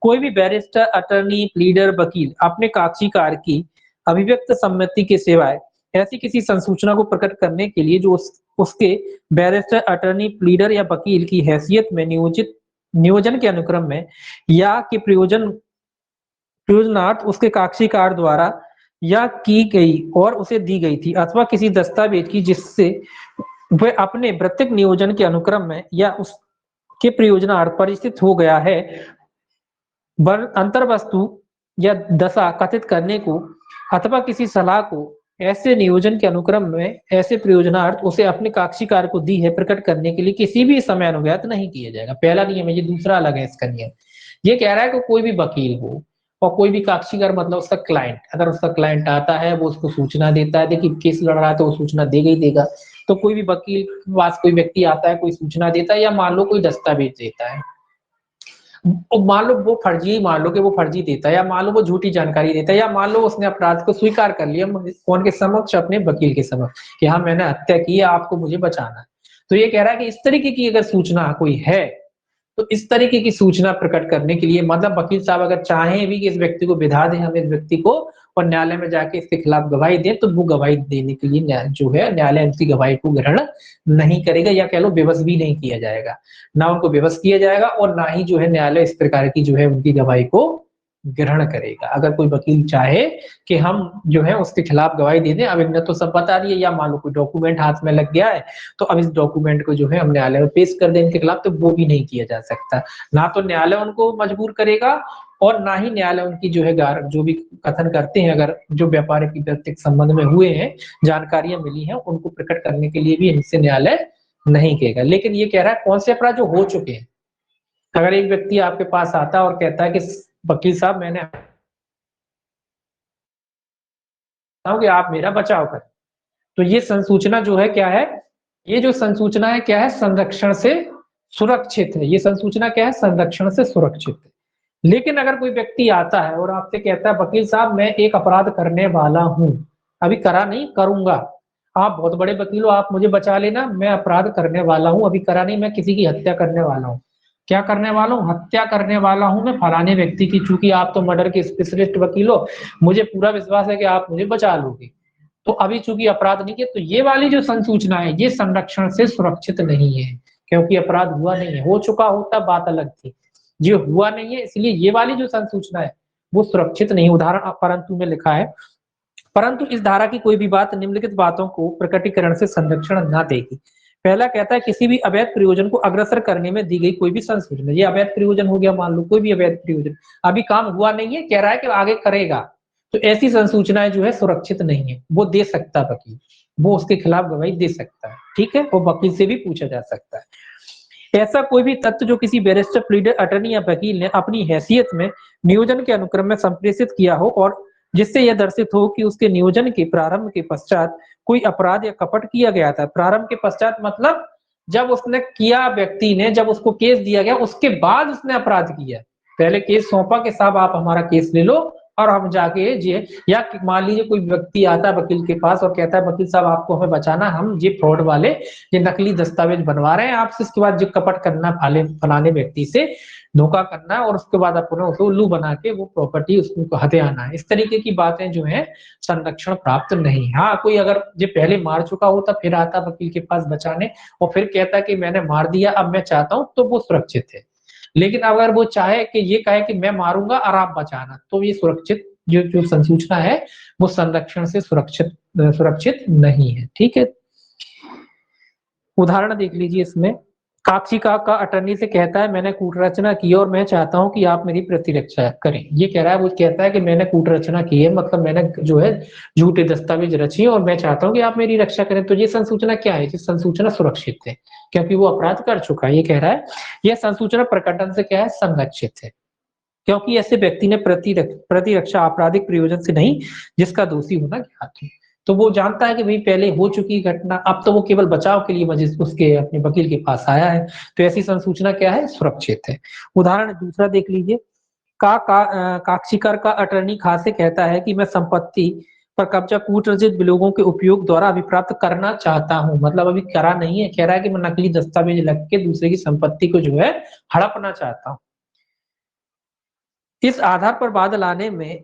कोई भी बैरिस्टर, अटर्नी, प्लीडर, वकील अपने साक्षीकार की अभिव्यक्त सम्मति के सिवाय ऐसी किसी संसूचना को प्रकट करने के लिए जो उसके बैरिस्टर, अटर्नी, प्लीडर या वकील की हैसियत में नियोजन के अनुक्रम में या के प्रयोजनार्थ उसके साक्षीकार द्वारा या की गई और उसे दी गई थी, अथवा किसी दस्तावेज की जिससे वह अपने वृत्तिक नियोजन के अनुक्रम में या उसके प्रयोजनार्थ परिचित हो गया है, अंतर वस्तु या दशा कथित करने को अथवा किसी सलाह को ऐसे नियोजन के अनुक्रम में ऐसे प्रयोजनार्थ उसे अपने साक्षीकार को दी है प्रकट करने के लिए किसी भी समय अनुज्ञात नहीं किया जाएगा। पहला नियम है, ये दूसरा अलग है इसका नियम। ये कह रहा है कि कोई भी वकील हो और कोई भी साक्षीकार मतलब उसका क्लाइंट, अगर उसका क्लाइंट आता है वो उसको सूचना देता है, देखिए केस लड़ रहा है तो वो सूचना देगा ही देगा। तो कोई भी वकील के पास कोई व्यक्ति आता है, कोई सूचना देता है या मान लो कोई दस्तावेज देता है, मान लो वो फर्जी, मान लो कि वो फर्जी देता है या मान लो वो झूठी जानकारी देता है या मान लो उसने अपराध को स्वीकार कर लिया कौन के समक्ष, अपने वकील के समक्ष कि हाँ मैंने हत्या की है, आपको मुझे बचाना है। तो ये कह रहा है कि इस तरीके की अगर सूचना कोई है तो इस तरीके की सूचना प्रकट करने के लिए मतलब वकील साहब अगर चाहें भी कि इस व्यक्ति को विधा दें हम इस व्यक्ति को और न्यायालय में जाके इसके खिलाफ गवाही दें, तो वो गवाही देने के लिए जो है न्यायालय उनकी गवाही को ग्रहण नहीं करेगा या कह लो विवश भी नहीं किया जाएगा। ना उनको विवश किया जाएगा और ना ही जो है न्यायालय इस प्रकार की जो है उनकी गवाही को ग्रहण करेगा। अगर कोई वकील चाहे कि हम जो है उसके खिलाफ गवाही दे दें, अब इनने तो सब बता दिया, या मान लो कोई डॉक्यूमेंट हाथ में लग गया है तो अब इस डॉक्यूमेंट को जो है हम न्यायालय में पेश कर दें इनके खिलाफ, तो वो भी नहीं किया जा सकता। ना तो न्यायालय उनको मजबूर करेगा और ना ही न्यायालय उनकी जो है जो भी कथन करते हैं, अगर जो व्यापारिक व्यक्तिगत संबंध में हुए हैं, जानकारियां मिली हैं, उनको प्रकट करने के लिए भी इनसे न्यायालय नहीं कहेगा। लेकिन ये कह रहा है कौन से अपराध जो हो चुके हैं। अगर एक व्यक्ति आपके पास आता है और कहता है कि वकील साहब मैंने कि आप मेरा बचाव करें, तो ये संसूचना जो है क्या है, ये जो संसूचना है क्या है, संरक्षण से सुरक्षित है। ये संसूचना क्या है, संरक्षण से सुरक्षित है। लेकिन अगर कोई व्यक्ति आता है और आपसे कहता है वकील साहब मैं एक अपराध करने वाला हूं, अभी करा नहीं, करूंगा, आप बहुत बड़े वकील हो, आप मुझे बचा लेना, मैं अपराध करने वाला हूं, अभी करा नहीं, मैं किसी की हत्या करने वाला हूं। क्या करने वाला हूँ, हत्या करने वाला हूं मैं फलाने व्यक्ति की, चूंकि आप तो मर्डर के स्पेशलिस्ट वकील हो, मुझे पूरा विश्वास है कि आप मुझे बचा लोगे, तो अभी चूंकि अपराध नहीं किया, तो ये वाली जो संसूचना है ये संरक्षण से सुरक्षित नहीं है, क्योंकि अपराध हुआ नहीं है। हो चुका होता बात अलग थी, ये हुआ नहीं है, इसलिए ये वाली जो संसूचना है वो सुरक्षित नहीं। उदाहरण परंतु में लिखा है, परंतु इस धारा की कोई भी बात निम्नलिखित बातों को प्रकटीकरण से संरक्षण न देगी। पहला कहता है किसी भी अवैध प्रयोजन को अग्रसर करने में दी गई कोई भी संसूचना, ये अवैध प्रयोजन हो गया, मान लो कोई भी अवैध प्रयोजन, अभी काम हुआ नहीं है, कह रहा है कि आगे करेगा, तो ऐसी संसूचनाएं जो है सुरक्षित नहीं है। वो दे सकता वकील, वो उसके खिलाफ गवाही दे सकता है, ठीक है, वो वकील से भी पूछा जा सकता है। ऐसा कोई भी तथ्य जो किसी बैरिस्टर, प्लीडर, अटर्नी या वकील ने अपनी हैसियत में नियोजन के अनुक्रम में संप्रेषित किया हो और जिससे यह दर्शित हो कि उसके नियोजन के प्रारंभ के पश्चात कोई अपराध या कपट किया गया था। प्रारंभ के पश्चात मतलब जब उसने किया, व्यक्ति ने जब उसको केस दिया गया उसके बाद उसने अपराध किया। पहले केस सौंपा कि साहब आप हमारा केस ले लो और हम जाके ये, या मान लीजिए कोई व्यक्ति आता है वकील के पास और कहता है वकील साहब आपको हमें बचाना, हम ये फ्रॉड वाले ये नकली दस्तावेज बनवा रहे हैं आपसे, इसके बाद जो कपट करना फलाने व्यक्ति से धोखा करना है और उसके बाद अपने उसे उल्लू बना के वो प्रॉपर्टी उसको हथे आना है। इस तरीके की बातें जो है संरक्षण प्राप्त नहीं। हाँ, कोई अगर जो पहले मार चुका होता फिर आता वकील के पास बचाने और फिर कहता कि मैंने मार दिया अब मैं चाहता हूं, तो वो सुरक्षित है। लेकिन अगर वो चाहे कि ये कहे कि मैं मारूंगा और आप बचाना, तो ये सुरक्षित जो जो संसूचना है वो संरक्षण से सुरक्षित नहीं है। ठीक है, उदाहरण देख लीजिए इसमें। काक्षिका का अटर्नी से कहता है मैंने कूटरचना की और मैं चाहता हूं कि आप मेरी प्रतिरक्षा करें। ये कह रहा है, वो कहता है कि मैंने कूटरचना की है, मतलब मैंने जो है झूठे दस्तावेज रची और मैं चाहता हूं कि आप मेरी रक्षा करें। तो ये संसूचना क्या है? ये संसूचना सुरक्षित है क्योंकि वो अपराध कर चुका है। ये कह रहा है यह संसूचना प्रकटन से क्या है? संरक्षित है, क्योंकि ऐसे व्यक्ति ने प्रतिरक्षा आपराधिक प्रयोजन से नहीं जिसका दोषी होना ज्ञात हो। तो वो जानता है कि भाई पहले हो चुकी घटना, अब तो वो केवल बचाव के लिए मजिस उसके अपने वकील के पास आया है, तो ऐसी संसूचना क्या है? सुरक्षित है। उदाहरण दूसरा देख लीजिए। काक्षीकर का अटर्नी खा से कहता है कि मैं संपत्ति पर कब्जा कूटरचित लोगों के उपयोग द्वारा अभिप्राप्त करना चाहता हूं। मतलब अभी करा नहीं है, कह रहा है कि मैं नकली दस्तावेज लग के दूसरे की संपत्ति को जो है हड़पना चाहता हूं। इस आधार पर बादल आने में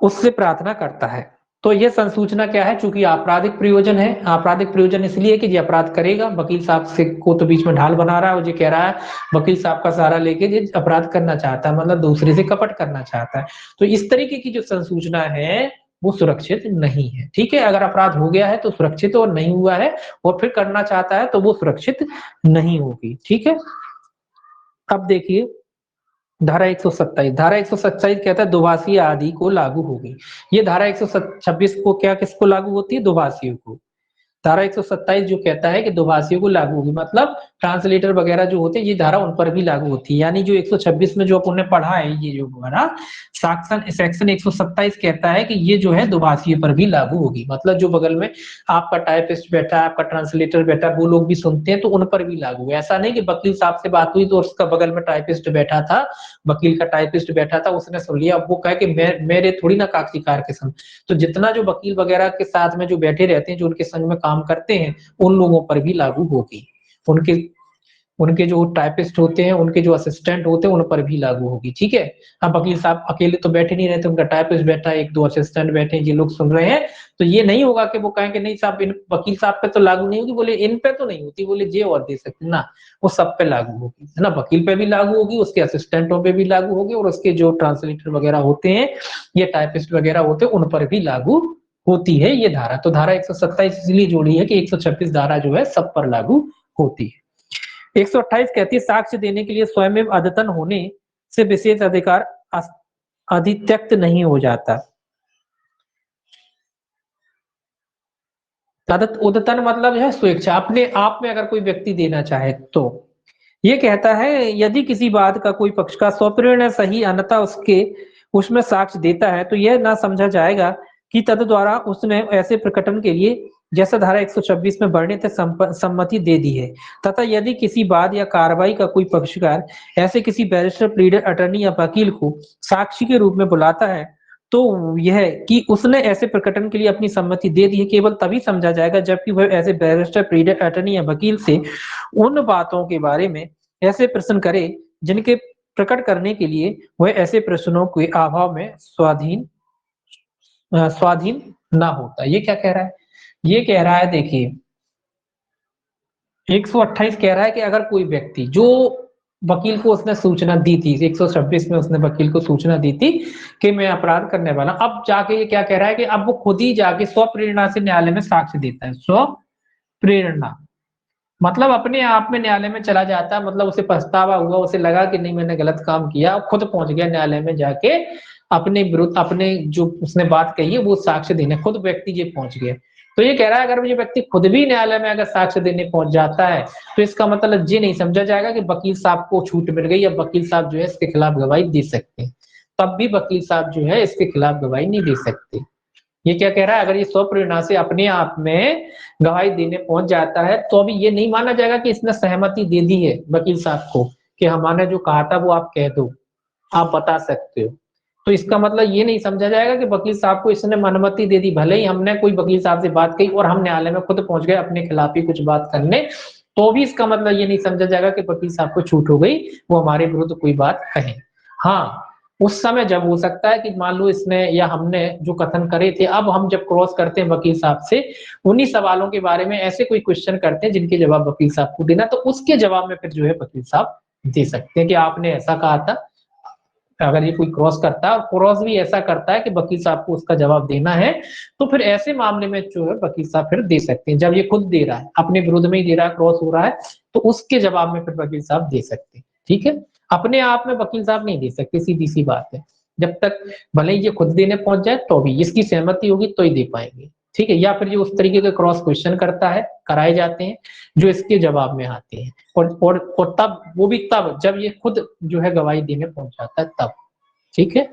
उससे प्रार्थना करता है। तो यह संसूचना क्या है? चूंकि आपराधिक प्रयोजन है, आपराधिक प्रयोजन इसलिए कि ये अपराध करेगा, वकील साहब से को तो बीच में ढाल बना रहा है और ये कह रहा है वकील साहब का सहारा लेके ये अपराध करना चाहता है, मतलब दूसरे से कपट करना चाहता है। तो इस तरीके की जो संसूचना है वो सुरक्षित नहीं है। ठीक है, अगर अपराध हो गया है तो सुरक्षित, और नहीं हुआ है और फिर करना चाहता है तो वो सुरक्षित नहीं होगी। ठीक है, अब देखिए धारा 127। धारा 127 कहता है दुभाषी आदि को लागू होगी। ये धारा 126 को क्या किसको लागू होती है? दुभाषियों को। धारा 127 जो कहता है कि दुभाषियों को लागू होगी, मतलब ट्रांसलेटर वगैरह जो होते हैं ये धारा उन पर भी लागू होती है। यानी जो 126 में जो अपन ने पढ़ा है, ये जो हमारा सेक्शन 127 कहता है कि ये जो है दुभाषियों पर भी लागू होगी। मतलब जो बगल में आपका टाइपिस्ट बैठा है, आपका ट्रांसलेटर बैठा है, वो लोग भी सुनते हैं तो उन पर भी लागू है। ऐसा नहीं कि वकील साहब से बात हुई तो उसका बगल में टाइपिस्ट बैठा था, वकील का टाइपिस्ट बैठा था, उसने सुन लिया, अब वो कहे कि मेरे थोड़ी ना कागजीकार के संग। तो जितना जो वकील वगैरह के साथ में जो बैठे रहते हैं, जो उनके संग में काम करते हैं, उन लोगों पर भी लागू होगी। उनके उनके जो टाइपिस्ट होते हैं, उनके जो असिस्टेंट होते हैं, उन पर भी लागू होगी। ठीक है, अब वकील साहब अकेले तो बैठे नहीं रहते, उनका टाइपिस्ट बैठा है, एक दो असिस्टेंट बैठे हैं, ये लोग सुन रहे हैं। तो ये नहीं होगा कि वो कहेंगे नहीं साहब इन वकील साहब पे तो लागू नहीं होगी, बोले इन पे तो नहीं होती, बोले ये और दे सकते ना, वो सब पे लागू होगी, है ना। वकील पे भी लागू होगी, उसके असिस्टेंटों पे भी लागू होगी, और उसके जो ट्रांसलेटर वगैरह होते हैं, ये टाइपिस्ट वगैरह होते हैं, उन पर भी लागू होती है ये धारा। तो धारा 127 इसलिए जोड़ी है कि 126 धारा जो है सब पर लागू होती है। 128 कहती है साक्ष्य देने के लिए स्वयं अद्यतन होने से विशेष अधिकार अधित्यक्त नहीं हो जाता। उद्यतन मतलब है स्वेच्छा, अपने आप में अगर कोई व्यक्ति देना चाहे तो। ये कहता है यदि किसी बात का कोई पक्ष का स्वप्रेरणा सही अन्यथा उसके उसमें साक्ष्य देता है तो यह ना समझा जाएगा कि तद द्वारा उसने ऐसे प्रकटन के लिए जैसा धारा 126 में वर्णित है सम्मति दे दी है। तथा यदि किसी बात या कार्रवाई का कोई पक्षकार ऐसे किसी बैरिस्टर, प्लीडर, अटर्नी या वकील को साक्षी के रूप में बुलाता है तो यह कि उसने ऐसे प्रकटन के लिए अपनी सम्मति दे दी है केवल तभी समझा जाएगा जबकि वह ऐसे बैरिस्टर, प्लीडर, अटर्नी या वकील से उन बातों के बारे में ऐसे प्रश्न करे जिनके प्रकट करने के लिए वह ऐसे प्रश्नों के अभाव में स्वाधीन ना होता। ये क्या कह रहा है? ये कह रहा है देखिए 128 कह रहा है कि अगर कोई व्यक्ति जो वकील को उसने सूचना दी थी, 126 में उसने वकील को सूचना दी थी कि मैं अपराध करने वाला, अब जाके ये क्या कह रहा है कि अब वो खुद ही जाके स्व प्रेरणा से न्यायालय में साक्ष्य देता है। स्व प्रेरणा मतलब अपने आप में न्यायालय में चला जाता है, मतलब उसे पछतावा हुआ, उसे लगा कि नहीं मैंने गलत काम किया, खुद पहुंच गया न्यायालय में जाके अपने विरुद्ध अपने जो उसने बात कही है वो साक्ष्य देने खुद व्यक्ति ये पहुंच गया। तो ये कह रहा है अगर ये व्यक्ति खुद भी न्यायालय में अगर साक्ष्य देने पहुंच जाता है तो इसका मतलब ये नहीं समझा जाएगा कि वकील साहब को छूट मिल गई या वकील साहब जो है इसके खिलाफ गवाही दे सकते हैं। तब भी वकील साहब जो है इसके खिलाफ गवाही नहीं दे सकते। ये क्या कह रहा है, अगर ये स्वप्रेरणा से अपने आप में गवाही देने पहुंच जाता है तो अभी ये नहीं माना जाएगा कि इसने सहमति दे दी है वकील साहब को कि हमारे जो कहा था वो आप कह दो, आप बता सकते हो। तो इसका मतलब ये नहीं समझा जाएगा कि वकील साहब को इसने अनुमति दे दी, भले ही हमने कोई वकील साहब से बात कही और हम न्यायालय में खुद पहुंच गए अपने खिलाफ ही कुछ बात करने, तो भी इसका मतलब ये नहीं समझा जाएगा कि वकील साहब को छूट हो गई, वो हमारे विरुद्ध कोई बात कहे। हाँ, उस समय जब हो सकता है कि मान लो इसने या हमने जो कथन करे थे, अब हम जब क्रॉस करते हैं वकील साहब से उन्हीं सवालों के बारे में ऐसे कोई क्वेश्चन करते हैं जिनके जवाब वकील साहब को देना, तो उसके जवाब में फिर जो है वकील साहब दे सकते हैं कि आपने ऐसा कहा था। अगर ये कोई क्रॉस करता है और क्रॉस भी ऐसा करता है कि वकील साहब को उसका जवाब देना है, तो फिर ऐसे मामले में जो है वकील साहब फिर दे सकते हैं। जब ये खुद दे रहा है, अपने विरुद्ध में ही दे रहा है, क्रॉस हो रहा है, तो उसके जवाब में फिर वकील साहब दे सकते हैं। ठीक है, अपने आप में वकील साहब नहीं दे सकते, सीधी सी बात है। जब तक भले ही ये खुद देने पहुंच जाए तो भी इसकी सहमति होगी तो ही दे पाएंगे। ठीक है, या फिर ये उस तरीके के क्रॉस क्वेश्चन करता है, कराए जाते हैं जो इसके जवाब में आते हैं, और तब वो भी तब जब ये खुद जो है गवाही देने पहुंच जाता है तब। ठीक है,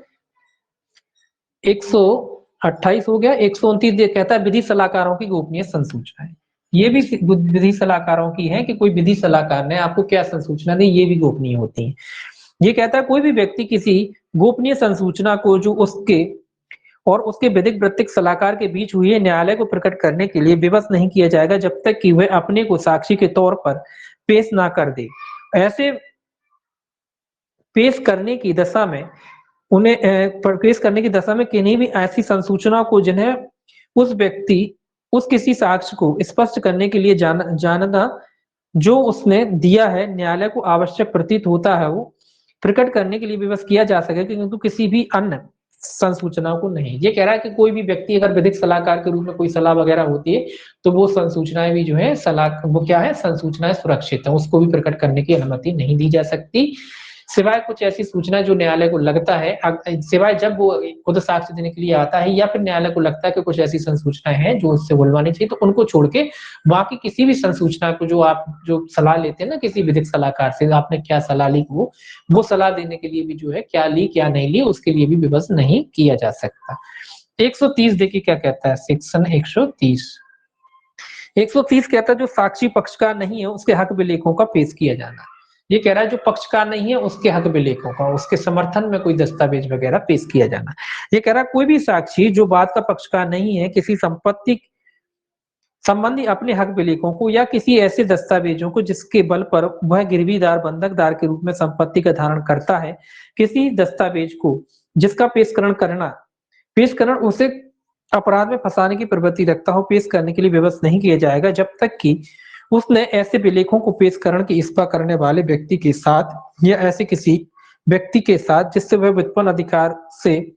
128 हो गया। 129 कहता है विधि सलाहकारों की गोपनीय संसूचनाएं। ये भी विधि सलाहकारों की है कि कोई विधि सलाहकार ने आपको क्या संसूचना दी, ये भी गोपनीय होती है। ये कहता है कोई भी व्यक्ति किसी गोपनीय संसूचना को जो उसके और उसके विधिक वृत्तिक सलाहकार के बीच हुई है न्यायालय को प्रकट करने के लिए विवश नहीं किया जाएगा जब तक कि वह अपने को साक्षी के तौर पर पेश ना कर दे। ऐसे पेश करने की दशा में उन्हें पेश करने की दशा में किन्हीं भी ऐसी संसूचना को जिन्हें उस व्यक्ति उस किसी साक्ष्य को स्पष्ट करने के लिए जानना जो उसने दिया है न्यायालय को आवश्यक प्रतीत होता है वो प्रकट करने के लिए विवश किया जा सके, किंतु किसी भी अन्य संसूचना को नहीं। ये कह रहा है कि कोई भी व्यक्ति अगर विधिक सलाहकार के रूप में कोई सलाह वगैरह होती है तो वो संसूचनाएं भी जो है सलाह वो क्या है संसूचनाएं सुरक्षित है, उसको भी प्रकट करने की अनुमति नहीं दी जा सकती, सिवाय कुछ ऐसी सूचना जो न्यायालय को लगता है सिवाय जब वो खुद साक्ष्य देने के लिए आता है या फिर न्यायालय को लगता है कि कुछ ऐसी संसूचनाएं हैं जो उससे बुलवानी चाहिए, तो उनको छोड़ के बाकी किसी भी संसूचना को जो आप जो सलाह लेते हैं ना किसी विधिक सलाहकार से, आपने क्या सलाह ली वो सलाह देने के लिए भी जो है क्या ली क्या नहीं ली उसके लिए भी विवश नहीं किया जा सकता। 130 देखिए क्या कहता है सेक्शन 130। 130 कहता है जो साक्षी पक्षकार नहीं है उसके हक विलेखों का पेश किया जाना। ये कह रहा है जो पक्षकार नहीं है उसके हक विलेखों का उसके समर्थन में कोई दस्तावेज वगैरह पेश किया जाना। ये कह रहा है कोई भी साक्षी जो बात का पक्षकार नहीं है किसी संपत्ति संबंधी अपने हक विलेखों को या किसी ऐसे दस्तावेजों को जिसके बल पर वह गिरवीदार बंधकदार के रूप में संपत्ति का धारण करता है, किसी दस्तावेज को जिसका पेशकरण उसे अपराध में फंसाने की प्रवृत्ति रखता हो पेश करने के लिए विवश नहीं किया जाएगा जब तक कि उसने ऐसे विलेखों को पेशकरण की इस्पा करने वाले व्यक्ति के साथ या ऐसे किसी व्यक्ति के साथ जिससे वह व्युत्पन्न अधिकार से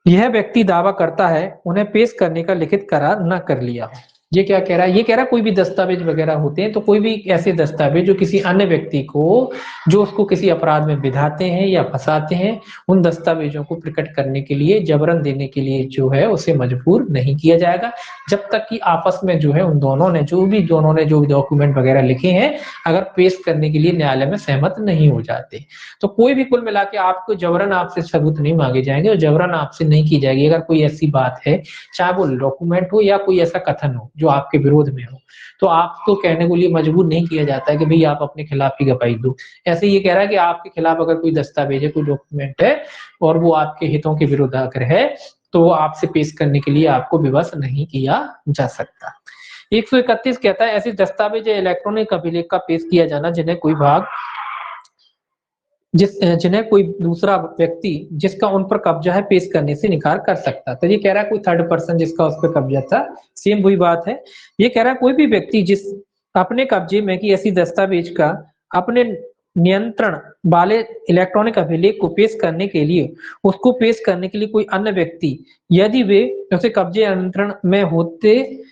यह व्यक्ति दावा करता है उन्हें पेश करने का लिखित करार न कर लिया हो। ये क्या कह रहा है, ये कह रहा है कोई भी दस्तावेज वगैरह होते हैं तो कोई भी ऐसे दस्तावेज जो किसी अन्य व्यक्ति को जो उसको किसी अपराध में विधाते हैं या फंसाते हैं उन दस्तावेजों को प्रकट करने के लिए जबरन देने के लिए जो है उसे मजबूर नहीं किया जाएगा जब तक कि आपस में जो है उन दोनों ने जो डॉक्यूमेंट वगैरह लिखे हैं अगर पेश करने के लिए न्यायालय में सहमत नहीं हो जाते। तो कोई भी कुल मिला के आपको जबरन आपसे सबूत नहीं मांगे जाएंगे और जबरन आपसे नहीं की जाएगी। अगर कोई ऐसी बात है चाहे वो डॉक्यूमेंट हो या कोई ऐसा कथन हो जो आपके विरोध में हो तो आपको कहने के लिए मजबूर नहीं किया जाता है कि भाई आप अपने खिलाफ ही गवाही दो। ऐसे ये कह रहा है कि आपके खिलाफ अगर कोई दस्तावेज है कोई डॉक्यूमेंट है और वो आपके हितों के विरुद्ध आकर है तो आपसे पेश करने के लिए आपको विवश नहीं किया जा सकता। 131 कहता है ऐसे दस्तावेज या इलेक्ट्रॉनिक अभिलेख का पेश किया जाना जिन्हें कोई दूसरा व्यक्ति जिसका उन पर कब्जा है पेश करने से इनकार कर सकता। तो ये कह रहा है कोई थर्ड पर्सन जिसका उस पर कब्जा था, सेम वही बात है। ये कह रहा है कोई भी व्यक्ति जिस अपने कब्जे में की ऐसी दस्तावेज का अपने नियंत्रण वाले इलेक्ट्रॉनिक अभिलेख को पेश करने के लिए उसको पेश करने के लिए कोई अन्य व्यक्ति यदि वे उसे कब्जे नियंत्रण में होते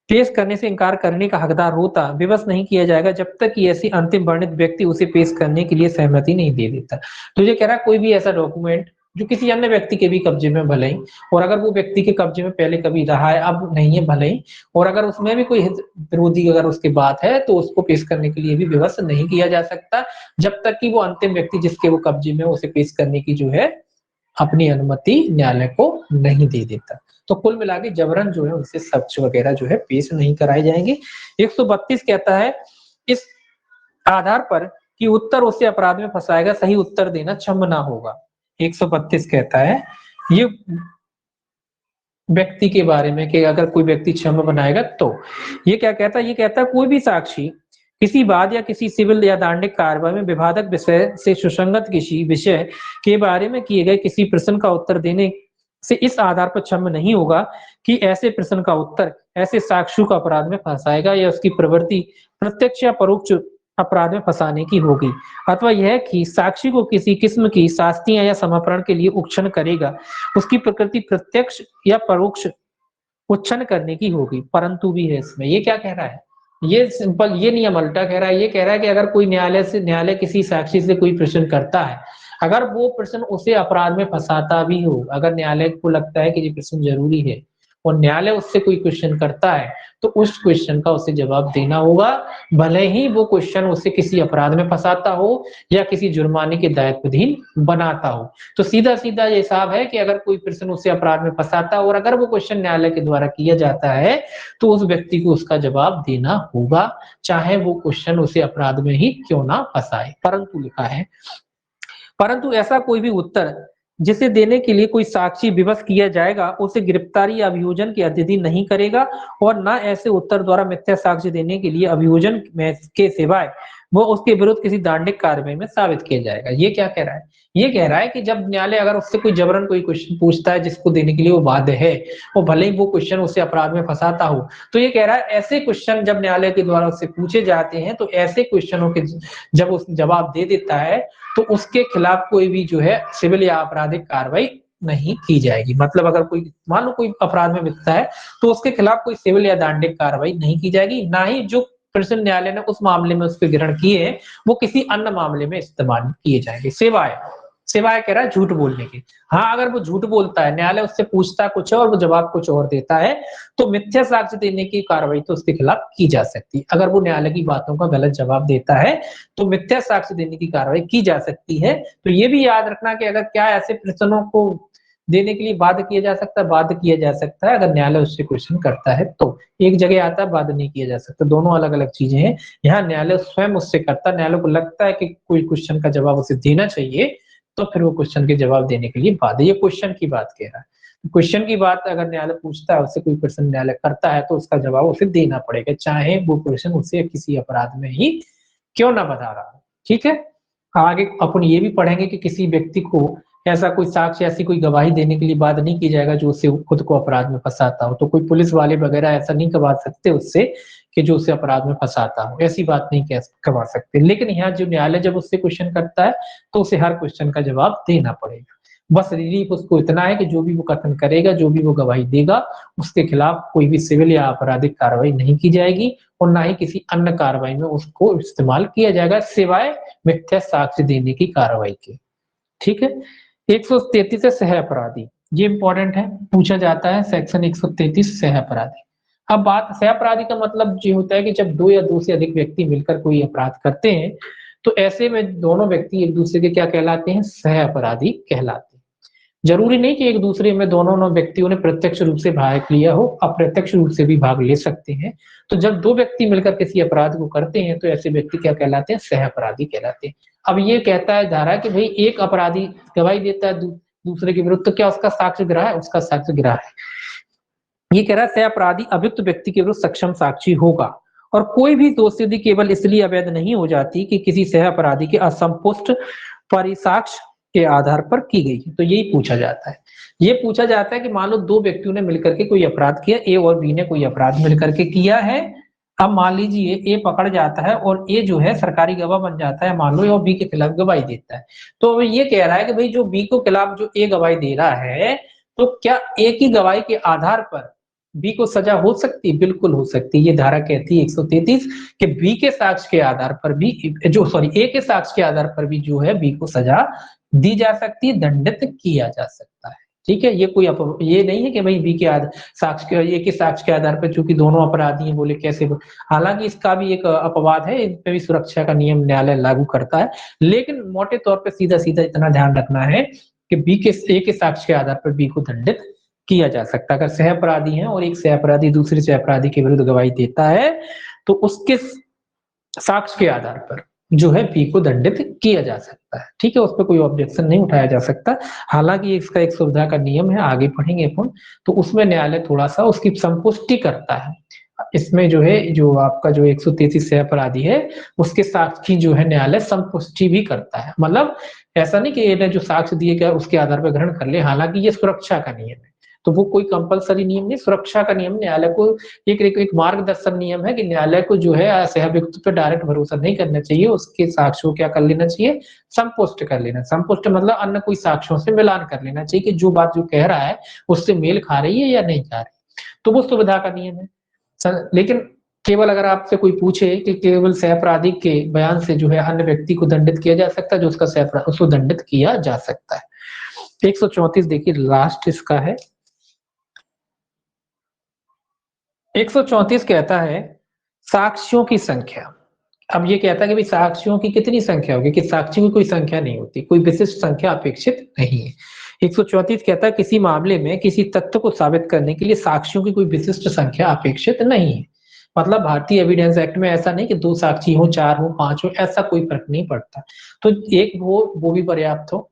पेश करने से इनकार करने का हकदार होता विवश नहीं किया जाएगा जब तक कि ऐसी अंतिम वर्णित व्यक्ति उसे पेश करने के लिए सहमति नहीं दे देता। तो ये कह रहा है कोई भी ऐसा डॉक्यूमेंट जो किसी अन्य व्यक्ति के भी कब्जे में भले ही, और अगर वो व्यक्ति के कब्जे में पहले कभी रहा है अब नहीं है भले ही, और अगर उसमें भी कोई हित विरोधी अगर उसकी बात है तो उसको पेश करने के लिए भी विवश नहीं किया जा सकता जब तक कि वो अंतिम व्यक्ति जिसके वो कब्जे में उसे पेश करने की जो है अपनी अनुमति न्यायालय को नहीं दे देता। तो कुल मिला के जबरन जो है उनसे साक्ष्य वगैरह जो है पेश नहीं कराए जाएंगे। 132 कहता है इस आधार पर कि उत्तर उसे अपराध में फंसाएगा सही उत्तर देना क्षम्य ना होगा। 132 कहता है ये व्यक्ति के बारे में कि अगर कोई व्यक्ति क्षम्य बनाएगा तो ये क्या कहता है, ये कहता है कोई भी साक्षी किसी वाद या किसी सिविल या दंडिक कार्रवाई में विवादक विषय से सुसंगत किसी विषय के बारे में किए गए किसी प्रश्न का उत्तर देने से इस आधार पर क्षम्य नहीं होगा कि ऐसे प्रश्न का उत्तर ऐसे साक्षी को अपराध में फंसाएगा या उसकी प्रवृत्ति प्रत्यक्ष या परोक्ष अपराध में फंसाने की होगी, अथवा यह कि साक्षी को किसी किस्म की शास्तियां या समर्पण के लिए उच्छन करेगा, उसकी प्रकृति प्रत्यक्ष या परोक्ष उच्छन करने की होगी। परंतु भी है इसमें, ये क्या कह रहा है, ये सिंपल ये नियम उल्टा कह रहा है। ये कह रहा है कि अगर कोई न्यायालय किसी साक्षी से कोई प्रश्न करता है, अगर वो प्रश्न उसे अपराध में फंसाता भी हो, अगर न्यायालय को लगता है कि ये प्रश्न जरूरी है और न्यायालय उससे कोई क्वेश्चन करता है तो उस क्वेश्चन का उसे जवाब देना होगा, भले ही वो क्वेश्चन उसे किसी अपराध में फंसाता हो या किसी जुर्माने के दायित्वाधीन बनाता हो। तो सीधा सीधा ये हिसाब है कि अगर कोई प्रश्न उसे अपराध में फंसाता और अगर वो क्वेश्चन न्यायालय के द्वारा किया जाता है तो उस व्यक्ति को उसका जवाब देना होगा, चाहे वो क्वेश्चन उसे अपराध में ही क्यों ना फंसाए। परंतु लिखा है परंतु ऐसा कोई भी उत्तर जिसे देने के लिए कोई साक्षी विवश किया जाएगा उसे गिरफ्तारी या अभियोजन के अधीन नहीं करेगा, और न ऐसे उत्तर द्वारा मिथ्या साक्ष्य देने के लिए अभियोजन में के सिवाय वो उसके विरुद्ध किसी दंडिक कार्रवाई में साबित किया जाएगा। ये क्या कह रहा है, ये कह रहा है कि जब न्यायालय अगर उससे कोई जबरन कोई क्वेश्चन पूछता है जिसको देने के लिए वो बाध्य है, वो भले ही वो क्वेश्चन उसे अपराध में फंसाता हो, तो ये कह रहा है ऐसे क्वेश्चन जब न्यायालय के द्वारा उससे पूछे जाते हैं तो ऐसे क्वेश्चनों के जब उस जवाब दे देता है तो उसके खिलाफ कोई भी जो है सिविल या आपराधिक कार्रवाई नहीं की जाएगी। मतलब अगर कोई मान लो कोई अपराध में लिप्त है तो उसके खिलाफ कोई सिविल या दंडिक कार्रवाई नहीं की जाएगी, ना ही जो प्रश्न न्यायालय ने उस मामले में उसके ग्रहण किए हैं वो किसी अन्य मामले में इस्तेमाल किए जाएंगे, सिवाय कह रहा है झूठ बोलने के। हाँ, अगर वो झूठ बोलता है, न्यायालय उससे पूछता कुछ है और वो जवाब कुछ और देता है, तो मिथ्या साक्ष्य देने की कार्रवाई तो उसके खिलाफ की जा सकती है। अगर वो न्यायालय की बातों का गलत जवाब देता है तो मिथ्या साक्ष्य देने की कार्रवाई की जा सकती है। तो ये भी याद रखना कि अगर क्या ऐसे प्रश्नों को देने के लिए बाध्य किया जा सकता है, बाध्य किया जा सकता है अगर न्यायालय उससे क्वेश्चन करता है तो। एक जगह आता है बाध्य नहीं किया जा सकता, दोनों अलग अलग चीजें हैं। यहाँ न्यायालय स्वयं उससे करता है, न्यायालय को लगता है कि कोई क्वेश्चन का जवाब उसे देना चाहिए तो फिर वो क्वेश्चन के जवाब देने के लिए बाध्य। ये क्वेश्चन की बात कह रहा है। क्वेश्चन की बात अगर न्यायालय पूछता है, उससे कोई प्रश्न न्यायालय करता है तो उसका जवाब उसे देना पड़ेगा, चाहे वो क्वेश्चन उसे किसी अपराध में ही क्यों ना बता रहा है। ठीक है, आगे अपन ये भी पढ़ेंगे कि किसी व्यक्ति को ऐसा कोई साक्ष्य ऐसी कोई गवाही देने के लिए बाध्य नहीं की जाएगा जो उससे खुद को अपराध में फंसाता हो। तो कोई पुलिस वाले वगैरह ऐसा नहीं करवा सकते उससे कि जो उसे अपराध में फंसाता हो, ऐसी बात नहीं करवा सकते। लेकिन यहाँ जो न्यायालय जब उससे क्वेश्चन करता है तो उसे हर क्वेश्चन का जवाब देना पड़ेगा। बस रिलीफ उसको इतना है कि जो भी वो कथन करेगा, जो भी वो गवाही देगा, उसके खिलाफ कोई भी सिविल या आपराधिक कार्रवाई नहीं की जाएगी और ना ही किसी अन्य कार्रवाई में उसको इस्तेमाल किया जाएगा सिवाय मिथ्या साक्ष्य देने की कार्रवाई के। ठीक है, 133 है सह अपराधी, ये इंपॉर्टेंट है, पूछा जाता है सेक्शन 133 सह अपराधी। अब बात सह अपराधी का मतलब ये होता है कि जब दो या दो से अधिक व्यक्ति मिलकर कोई अपराध करते हैं तो ऐसे में दोनों व्यक्ति एक दूसरे के क्या कहलाते हैं, सह अपराधी कहलाते हैं। जरूरी नहीं कि एक दूसरे में दोनों व्यक्तियों ने प्रत्यक्ष रूप से भाग लिया हो, अप्रत्यक्ष रूप से भी भाग ले सकते हैं। तो जब दो व्यक्ति मिलकर किसी अपराध को करते हैं तो ऐसे व्यक्ति क्या कहलाते हैं, सह अपराधी कहलाते हैं। अब ये कहता है धारा कि भाई एक अपराधी गवाही देता है दूसरे के विरुद्ध, तो क्या उसका साक्ष्य गिरा है, उसका साक्ष्य गिरा है। ये कह रहा है सह अपराधी अभियुक्त व्यक्ति के विरुद्ध सक्षम साक्षी होगा और कोई भी दोषसिद्धि केवल इसलिए अवैध नहीं हो जाती कि किसी सह अपराधी के असंपुष्ट परिसाक्ष्य के आधार पर की गई है। तो यही पूछा जाता है, ये पूछा जाता है कि मान लो दो व्यक्तियों ने मिलकर के कोई अपराध किया, ए और बी ने कोई अपराध मिलकर के किया है। अब मान लीजिए ए पकड़ जाता है और ए जो है सरकारी गवाह बन जाता है मान लो, और बी के खिलाफ गवाही देता है। तो ये कह रहा है कि भाई जो बी को खिलाफ जो ए गवाही दे रहा है, तो क्या ए की गवाही के आधार पर बी को सजा हो सकती है, बिल्कुल हो सकती है। ये धारा कहती है 133 कि बी के साक्ष्य के आधार पर भी ए के साक्ष्य के आधार पर भी जो है बी को सजा दी जा सकती है, दंडित किया जा सकता है। ठीक है, ये कोई ये नहीं है कि भाई बी के साक्ष्य के ए के साक्ष्य के आधार पर, चूंकि दोनों अपराधी हैं, बोले कैसे। हालांकि इसका भी एक अपवाद है, इन पे भी सुरक्षा का नियम न्यायालय लागू करता है, लेकिन मोटे तौर पर सीधा सीधा इतना ध्यान रखना है कि ए के साक्ष्य के आधार पर बी को दंडित किया जा सकता है। अगर सह अपराधी है और एक सह अपराधी दूसरे सह अपराधी के विरुद्ध गवाही देता है तो उसके साक्ष्य के आधार पर जो है बी को दंडित किया जा सकता है। ठीक है, उस पर कोई ऑब्जेक्शन नहीं उठाया जा सकता। हालांकि इसका एक सुविधा का नियम है, आगे पढ़ेंगे अपन, तो उसमें न्यायालय थोड़ा सा उसकी संपुष्टि करता है। इसमें जो है जो आपका जो 133 सह अपराधी है उसके साक्ष्य की जो है न्यायालय संपुष्टि भी करता है। मतलब ऐसा नहीं कि ये जो साक्ष्य दिए गए उसके आधार पर ग्रहण कर ले, हालांकि ये सुरक्षा का नियम है, तो वो कोई कंपलसरी नियम नहीं, सुरक्षा का नियम। न्यायालय को एक मार्गदर्शन नियम है कि न्यायालय को जो है सहअभियुक्त पे डायरेक्ट भरोसा नहीं करना चाहिए, उसके साक्ष्यों क्या कर लेना चाहिए, संपुष्ट कर लेना। संपुष्ट मतलब अन्य कोई साक्ष्यों से मिलान कर लेना चाहिए कि जो बात जो कह रहा है उससे मेल खा रही है या नहीं खा रही, तो वो सुविधा का नियम है। लेकिन केवल अगर आपसे कोई पूछे कि केवल सहअपराधी के बयान से जो है अन्य व्यक्ति को दंडित किया जा सकता है, जो उसका सहअपराध उसको दंडित किया जा सकता है। 134 देखिए लास्ट इसका है। 134 कहता है साक्ष्यों की संख्या। अब ये कहता है कि भाई साक्ष्यों की कितनी संख्या होगी, कि साक्ष्यों की कोई संख्या नहीं होती, कोई विशिष्ट संख्या अपेक्षित नहीं है। 134 कहता है किसी मामले में किसी तथ्य को साबित करने के लिए साक्ष्यों की कोई विशिष्ट संख्या अपेक्षित नहीं है। मतलब भारतीय एविडेंस एक्ट में ऐसा नहीं कि 2 साक्षी हो, 4 हो, 5 हो, ऐसा कोई फर्क नहीं पड़ता। तो एक वो भी पर्याप्त हो,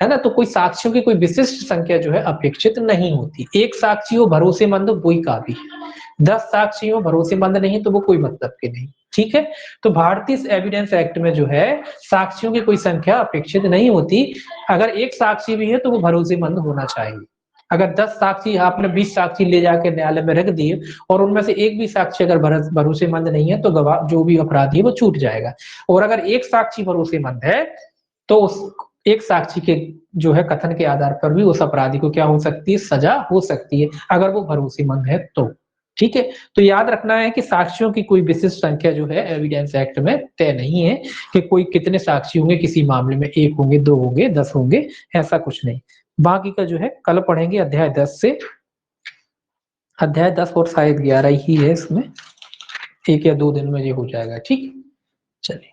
है ना। तो कोई साक्ष्यों की कोई विशिष्ट संख्या जो है अपेक्षित नहीं होती। एक साक्षी हो भरोसेमंद हो वही काफी है, 10 साक्षी हो भरोसेमंद नहीं तो वो कोई मतलब के नहीं। ठीक है, तो भारतीय एविडेंस एक्ट में जो है साक्षियों की कोई संख्या अपेक्षित नहीं होती। अगर एक साक्षी भी है तो वो भरोसेमंद होना चाहिए। अगर 10 साक्षी, आपने 20 साक्षी ले जाके न्यायालय में रख दिए और उनमें से एक भी साक्षी अगर भरोसेमंद नहीं है तो गवाह जो भी अपराधी है वो छूट जाएगा। और अगर एक साक्षी भरोसेमंद है तो उस एक साक्षी के जो है कथन के आधार पर भी उस अपराधी को क्या हो सकती है, सजा हो सकती है, अगर वो भरोसेमंद है तो। ठीक है, तो याद रखना है कि साक्षियों की कोई विशिष्ट संख्या जो है एविडेंस एक्ट में तय नहीं है कि कोई कितने साक्षी होंगे किसी मामले में, 1 होंगे, 2 होंगे, 10 होंगे, ऐसा कुछ नहीं। बाकी का जो है कल पढ़ेंगे अध्याय 10 से। अध्याय 10 और शायद 11 ही है, इसमें 1 या 2 दिन में ये हो जाएगा। ठीक, चलिए।